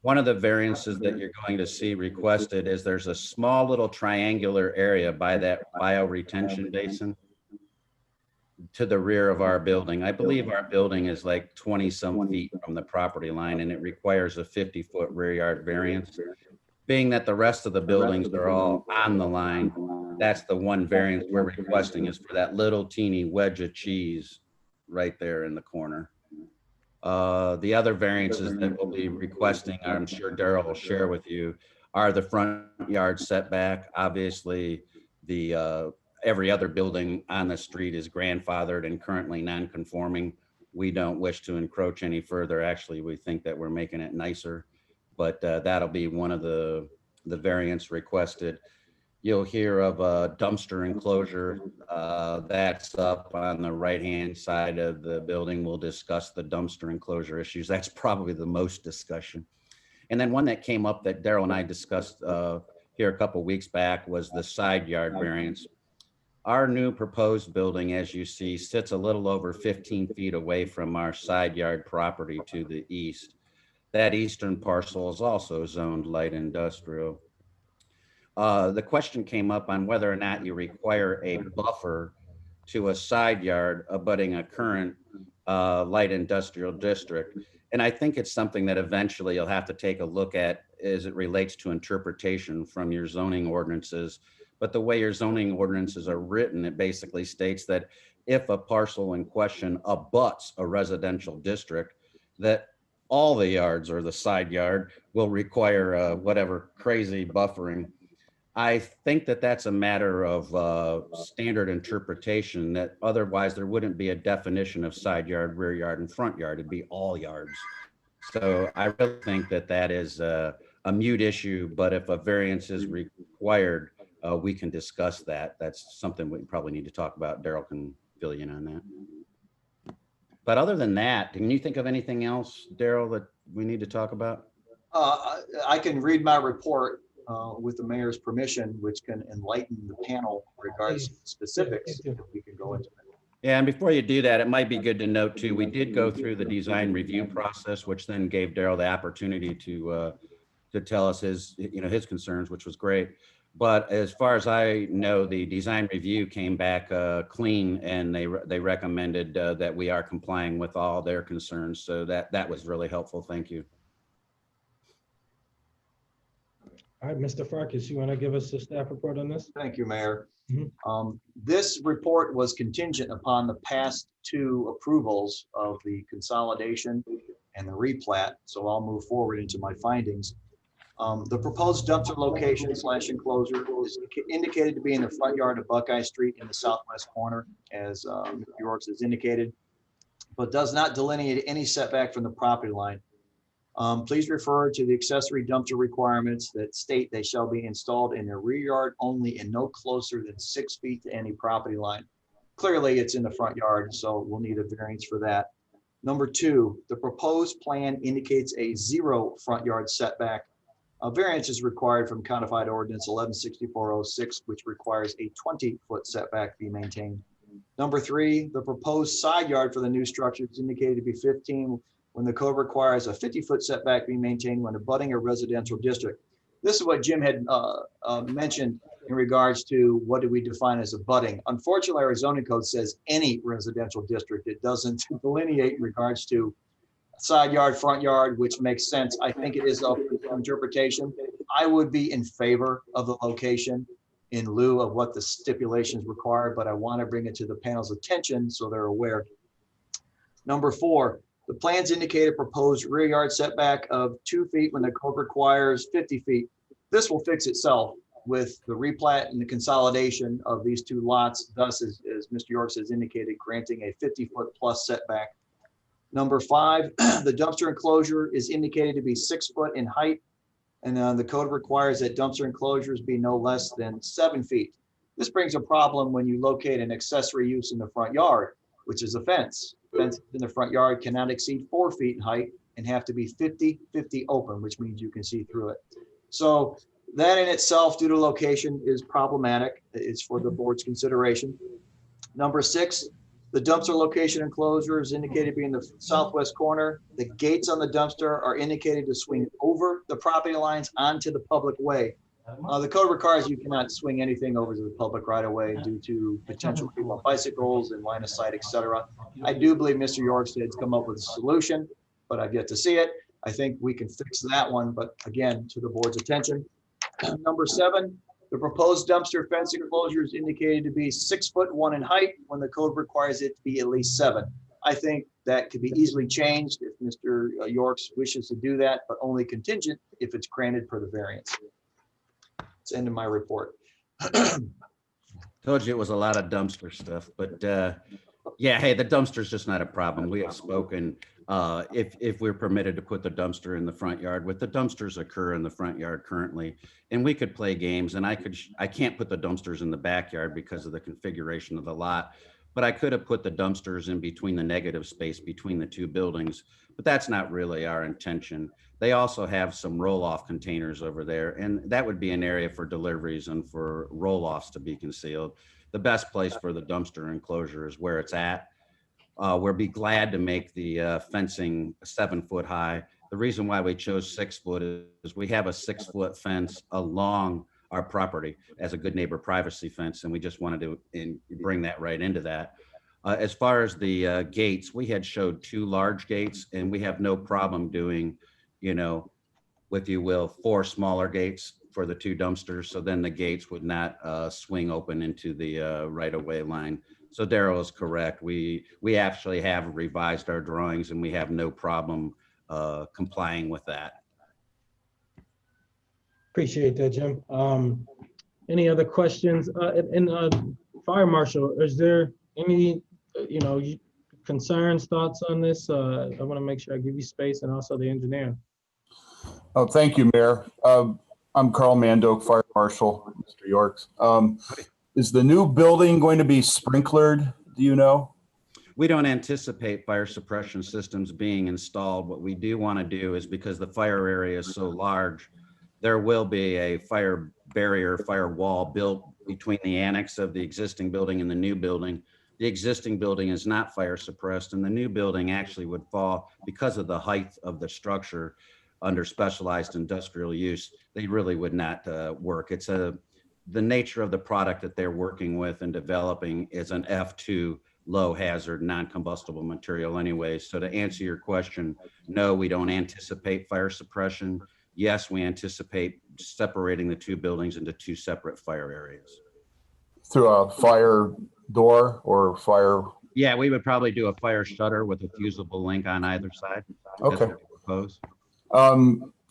One of the variances that you're going to see requested is there's a small little triangular area by that bio-retention basin to the rear of our building. I believe our building is like 20-some feet from the property line, and it requires a 50-foot rear yard variance. Being that the rest of the buildings are all on the line, that's the one variance we're requesting, is for that little teeny wedge of cheese right there in the corner. The other variances that we'll be requesting, I'm sure Daryl will share with you, are the front yard setback. Obviously, the every other building on the street is grandfathered and currently non-conforming. We don't wish to encroach any further. Actually, we think that we're making it nicer, but that'll be one of the variants requested. You'll hear of a dumpster enclosure. That's up on the right-hand side of the building. We'll discuss the dumpster enclosure issues. That's probably the most discussion. And then one that came up that Daryl and I discussed here a couple weeks back was the side yard variance. Our new proposed building, as you see, sits a little over 15 feet away from our side yard property to the east. That eastern parcel is also zoned light industrial. The question came up on whether or not you require a buffer to a side yard abutting a current light industrial district. And I think it's something that eventually you'll have to take a look at as it relates to interpretation from your zoning ordinances. But the way your zoning ordinances are written, it basically states that if a parcel in question abuts a residential district, that all the yards or the side yard will require whatever crazy buffering. I think that that's a matter of standard interpretation, that otherwise there wouldn't be a definition of side yard, rear yard, and front yard. It'd be all yards. So I really think that that is a mute issue, but if a variance is required, we can discuss that. That's something we probably need to talk about. Daryl can fill you in on that. But other than that, can you think of anything else, Daryl, that we need to talk about? I can read my report with the mayor's permission, which can enlighten the panel regards to specifics, if we can go into it. Yeah, and before you do that, it might be good to note too, we did go through the design review process, which then gave Daryl the opportunity to tell us his concerns, which was great. But as far as I know, the design review came back clean, and they recommended that we are complying with all their concerns. So that was really helpful. Thank you. All right, Mr. Farkas, you want to give us a staff report on this? Thank you, Mayor. This report was contingent upon the past two approvals of the consolidation and the replat. So I'll move forward into my findings. The proposed dumpster location / enclosure is indicated to be in the front yard of Buckeye Street in the southwest corner, as Mr. Yorks has indicated, but does not delineate any setback from the property line. Please refer to the accessory dumpster requirements that state they shall be installed in the rear yard only and no closer than 6 feet to any property line. Clearly, it's in the front yard, so we'll need a variance for that. Number two, the proposed plan indicates a 0 front yard setback. A variance is required from codified ordinance 116406, which requires a 20-foot setback be maintained. Number three, the proposed side yard for the new structure is indicated to be 15 when the code requires a 50-foot setback be maintained when abutting a residential district. This is what Jim had mentioned in regards to what do we define as abutting. Unfortunately, our zoning code says any residential district. It doesn't delineate in regards to side yard, front yard, which makes sense. I think it is up to interpretation. I would be in favor of the location in lieu of what the stipulations require, but I want to bring it to the panel's attention so they're aware. Number four, the plans indicate a proposed rear yard setback of 2 feet when the code requires 50 feet. This will fix itself with the replat and the consolidation of these two lots. Thus, as Mr. Yorks has indicated, granting a 50-foot plus setback. Number five, the dumpster enclosure is indicated to be 6 foot in height, and the code requires that dumpster enclosures be no less than 7 feet. This brings a problem when you locate an accessory use in the front yard, which is a fence. Fence in the front yard cannot exceed 4 feet in height and have to be 50-50 open, which means you can see through it. So that in itself, due to location, is problematic. It's for the board's consideration. Number six, the dumpster location enclosure is indicated to be in the southwest corner. The gates on the dumpster are indicated to swing over the property lines onto the public way. The code requires you cannot swing anything over to the public right away due to potential people on bicycles and line of sight, etc. I do believe Mr. Yorks has come up with a solution, but I've yet to see it. I think we can fix that one, but again, to the board's attention. Number seven, the proposed dumpster fence enclosure is indicated to be 6'1" in height when the code requires it to be at least 7. I think that could be easily changed if Mr. Yorks wishes to do that, but only contingent if it's granted per the variance. It's the end of my report. Told you it was a lot of dumpster stuff, but yeah, hey, the dumpster's just not a problem. We have spoken, if we're permitted to put the dumpster in the front yard, with the dumpsters occur in the front yard currently, and we could play games, and I can't put the dumpsters in the backyard because of the configuration of the lot, but I could have put the dumpsters in between the negative space between the two buildings, but that's not really our intention. They also have some roll-off containers over there, and that would be an area for deliveries and for roll-offs to be concealed. The best place for the dumpster enclosure is where it's at. We'll be glad to make the fencing 7 foot high. The reason why we chose 6 foot is we have a 6 foot fence along our property as a good neighbor privacy fence, and we just wanted to bring that right into that. As far as the gates, we had showed 2 large gates, and we have no problem doing, you know, if you will, 4 smaller gates for the 2 dumpsters. So then the gates would not swing open into the right-of-way line. So Daryl is correct. We actually have revised our drawings, and we have no problem complying with that. Appreciate that, Jim. Any other questions? Fire Marshal, is there any, concerns, thoughts on this? I want to make sure I give you space, and also the engineer. Oh, thank you, Mayor. I'm Carl Mandoke, Fire Marshal, Mr. Yorks. Is the new building going to be sprinklered? Do you know? We don't anticipate fire suppression systems being installed. What we do want to do is, because the fire area is so large, there will be a fire barrier, fire wall built between the annex of the existing building and the new building. The existing building is not fire suppressed, and the new building actually would fall, because of the height of the structure, under specialized industrial use. They really would not work. It's the nature of the product that they're working with and developing is an F2 low hazard, non-combustible material anyway. So to answer your question, no, we don't anticipate fire suppression. Yes, we anticipate separating the 2 buildings into 2 separate fire areas. Through a fire door or fire? Yeah, we would probably do a fire shutter with a fusible link on either side. Okay. That's what we propose.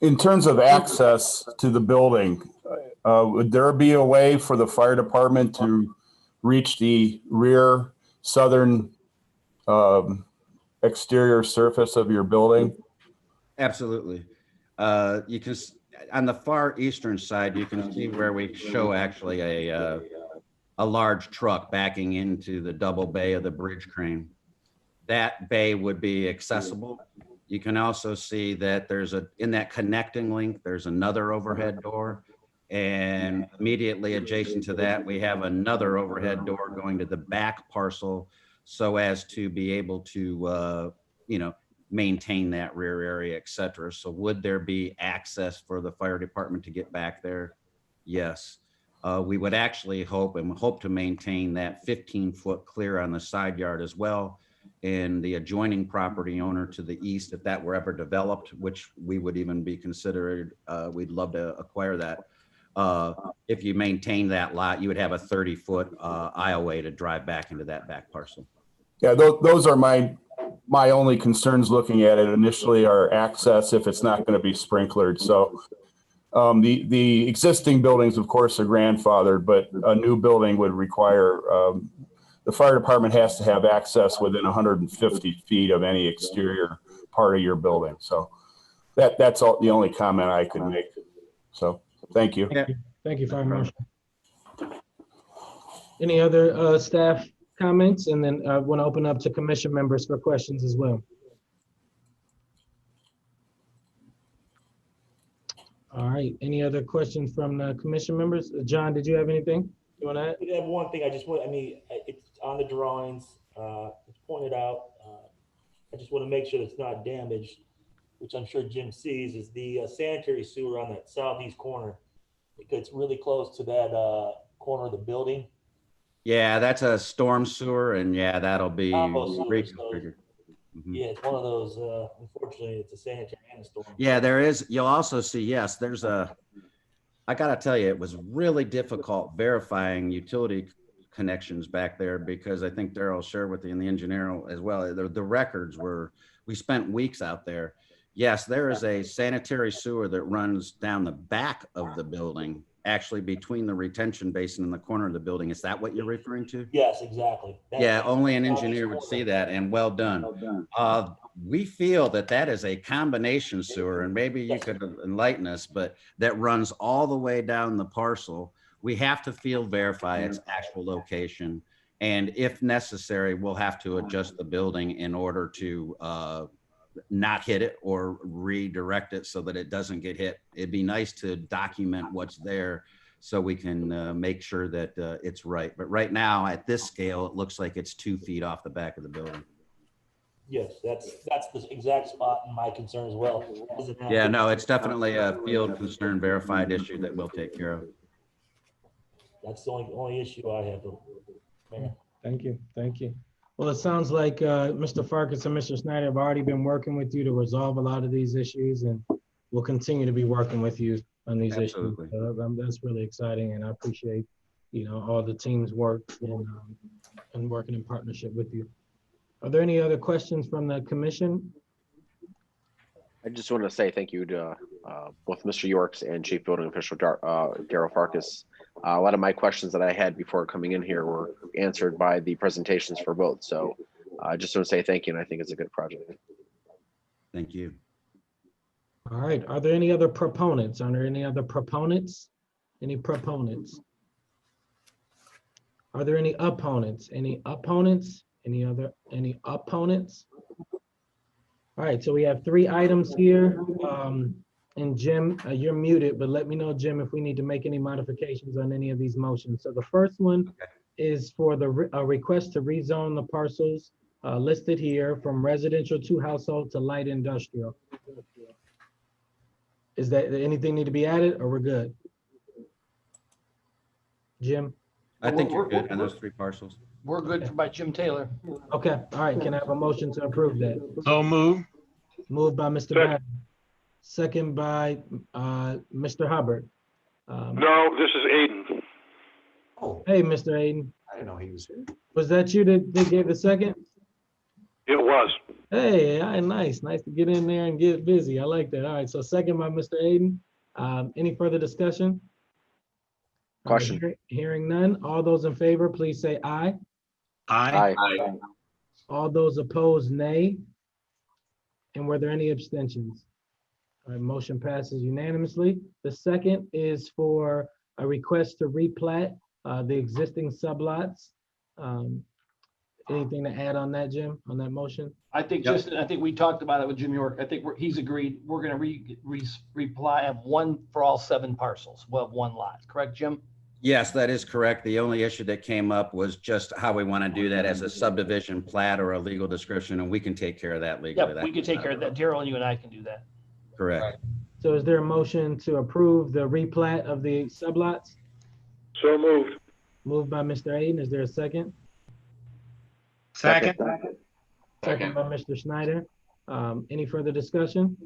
In terms of access to the building, would there be a way for the fire department to reach the rear southern exterior surface of your building? Absolutely. You can, on the far eastern side, you can see where we show actually a large truck backing into the double bay of the bridge crane. That bay would be accessible. You can also see that there's in that connecting link, there's another overhead door. And immediately adjacent to that, we have another overhead door going to the back parcel, so as to be able to, maintain that rear area, et cetera. So would there be access for the fire department to get back there? Yes. We would actually hope to maintain that 15-foot clear on the side yard as well. And the adjoining property owner to the east, if that were ever developed, which we would even be considered, we'd love to acquire that. If you maintain that lot, you would have a 30-foot aisleway to drive back into that back parcel. Yeah, those are my only concerns looking at it initially, are access if it's not going to be sprinklered. So the existing buildings, of course, are grandfathered, but a new building would require, the fire department has to have access within 150 feet of any exterior part of your building. So that's the only comment I could make. So thank you. Thank you, Fire Marshal. Any other staff comments? And then I want to open up to commission members for questions as well. All right. Any other questions from the commission members? John, did you have anything you want to add? I have one thing. It's on the drawings. It's pointed out. I just want to make sure it's not damaged, which I'm sure Jim sees, is the sanitary sewer on that southeast corner. It gets really close to that corner of the building. Yeah, that's a storm sewer, and yeah, that'll be reconfigured. Yeah, it's one of those, unfortunately, it's a sanitary and a storm. Yeah, there is. You'll also see, yes, there's I got to tell you, it was really difficult verifying utility connections back there, because I think Daryl shared with you and the engineer as well. The records were, we spent weeks out there. Yes, there is a sanitary sewer that runs down the back of the building, actually between the retention basin and the corner of the building. Is that what you're referring to? Yes, exactly. Yeah, only an engineer would see that, and well done. We feel that that is a combination sewer, and maybe you could enlighten us, but that runs all the way down the parcel. We have to field verify its actual location, and if necessary, we'll have to adjust the building in order to not hit it or redirect it so that it doesn't get hit. It'd be nice to document what's there so we can make sure that it's right. But right now, at this scale, it looks like it's 2 feet off the back of the building. Yes, that's the exact spot in my concern as well. Yeah, no, it's definitely a field concern verified issue that we'll take care of. That's the only issue I have. Mayor. Thank you. Thank you. Well, it sounds like Mr. Farkas and Mr. Snyder have already been working with you to resolve a lot of these issues, and we'll continue to be working with you on these Absolutely. issues. That's really exciting, and I appreciate, all the team's work and working in partnership with you. Are there any other questions from the commission? I just want to say thank you to both Mr. Yorks and Chief Building Official Daryl Farkas. A lot of my questions that I had before coming in here were answered by the presentations for both. So I just want to say thank you, and I think it's a good project. Thank you. All right. Are there any other proponents? Are there any other proponents? Any proponents? Are there any opponents? Any opponents? Any opponents? All right, so we have 3 items here. And Jim, you're muted, but let me know, Jim, if we need to make any modifications on any of these motions. So the first one is for the request to rezone the parcels listed here from residential to household to light industrial. Is that anything need to be added, or we're good? Jim? I think you're good on those 3 parcels. We're good by Jim Taylor. Okay, all right, can I have a motion to approve that? So move. Moved by Mr. Madden. Second by Mr. Hubbard. No, this is Aiden. Oh, Hey, Mr. Aiden, I didn't know he was here. was that you that gave the second? It was. Hey, nice to get in there and get busy. I like that. All right, so second by Mr. Aiden. Any further discussion? All right, Question. hearing none. All those in favor, please say aye. Aye. Aye. All those opposed, nay. And were there any abstentions? All right, motion passes unanimously. The second is for a request to replat the existing sublots. Anything to add on that, Jim, on that motion? I think I think we talked about it with Jim York. I think he's agreed. We're going to reply, have one for all 7 parcels. We'll have 1 lot, correct, Jim? Yes, that is correct. The only issue that came up was just how we want to do that as a subdivision plat or a legal description, and we can take care of that legally. Yep, we can take care of that. Daryl and you and I can do that. Correct. So is there a motion to approve the replat of the sublots? So moved. Moved by Mr. Aiden. Is there a second? Second. Second by Mr. Snyder. Any further discussion?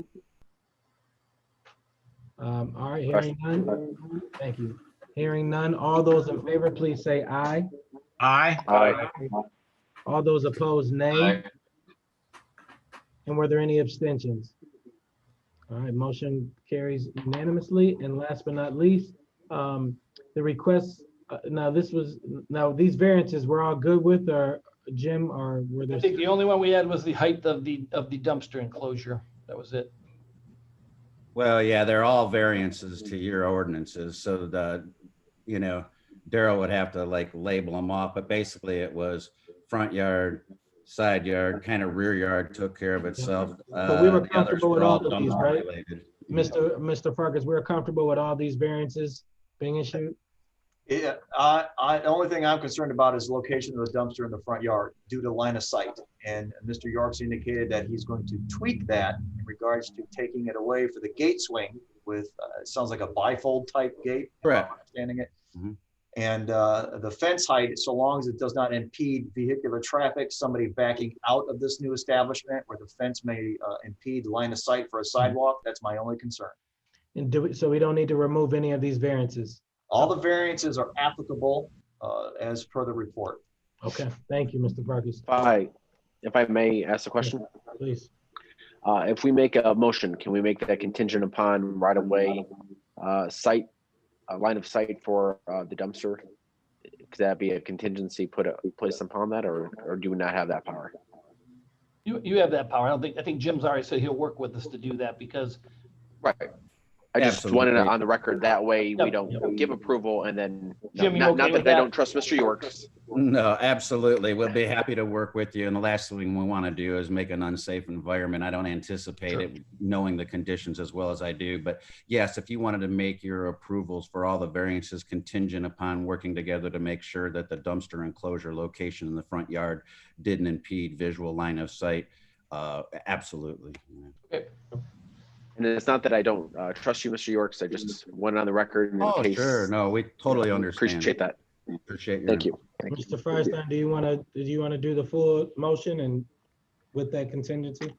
All right, hearing none. Thank you. Hearing none. All those in favor, please say aye. Aye. Aye. All those opposed, nay. Aye. And were there any abstentions? All right, motion carries unanimously. And last but not least, the request, now these variances we're all good with, or Jim, or were there? I think the only one we had was the height of the dumpster enclosure. That was it. Well, yeah, they're all variances to your ordinances. So Daryl would have to label them off, but basically it was front yard, side yard, kind of rear yard took care of itself. But we were The others comfortable with were all of these, dumpster right? related. Mr. Farkas, we're comfortable with all these variances being issued? Yeah, the only thing I'm concerned about is the location of the dumpster in the front yard due to line of sight. And Mr. Yorks indicated that he's going to tweak that in regards to taking it away for the gate swing with, it sounds like a bifold type gate. Correct. Understanding it. Mhm. And the fence height, so long as it does not impede vehicular traffic, somebody backing out of this new establishment where the fence may impede line of sight for a sidewalk, that's my only concern. And so we don't need to remove any of these variances? All the variances are applicable as per the report. Okay, thank you, Mr. Farkas. If I may ask a question, Please. if we make a motion, can we make that contingent upon right of way site, line of sight for the dumpster? Could that be a contingency placed upon that, or do we not have that power? You have that power. I think Jim's already said he'll work with us to do that because. Right. I just wanted it Absolutely. on the record. That way we Yep, don't give approval and then, Jim, you not okay with that I that? don't trust Mr. Yorks. No, absolutely. We'll be happy to work with you. And the last thing we want to do is make an unsafe environment. I don't anticipate it, knowing the conditions as well as I do. But yes, if you wanted to make your approvals for all the variances contingent upon working together to make sure that the dumpster enclosure location in the front yard didn't impede visual line of sight, absolutely. Okay. And it's not that I don't trust you, Mr. Yorks. I just went on the record in Oh, case. sure. No, we totally understand. Appreciate that. Appreciate your Thank you. Mr. Firestein, do you want to do the full motion and with that contingency?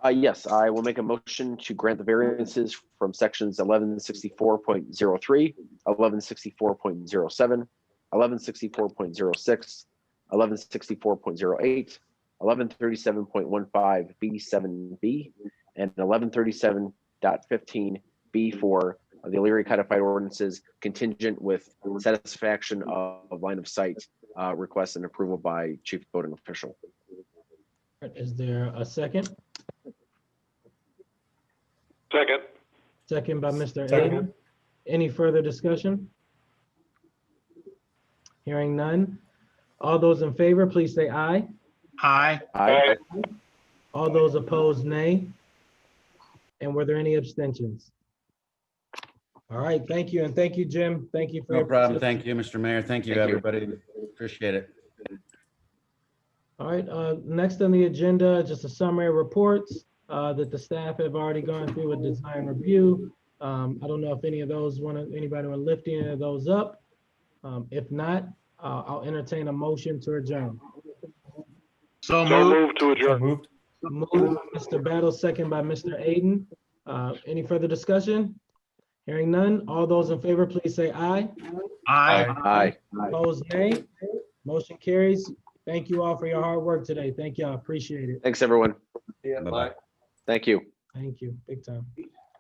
Yes, I will make a motion to grant the variances from sections 1164.03, 1164.07, 1164.06, 1164.08, 1137.15 B7B, and 1137.15 B4 of the Elyria Codified Ordinances, contingent with satisfaction of line of sight request and approval by chief voting official. Is there a second? Second. Second by Mr. Second. Aiden. Any further discussion? Hearing none. All those in favor, please say aye. Aye. Aye. All those opposed, nay. And were there any abstentions? All right, thank you. And thank you, Jim. Thank you for No your problem. Thank you, Mr. Mayor. Thank you, Thank you. everybody. Appreciate it. All right, next on the agenda, just a summary of reports that the staff have already gone through a design review. I don't know if anybody want to lift any of those up. If not, I'll entertain a motion to adjourn. So moved to adjourn. Moved. Moved by Mr. Battle, second by Mr. Aiden. Any further discussion? Hearing none. All those in favor, please say aye. Aye. Aye. Opposed, nay. Motion carries. Thank you all for your hard work today. Thank y'all. Appreciate it. Thanks, everyone. Yeah, Bye-bye. Thank you. Thank you. Big time.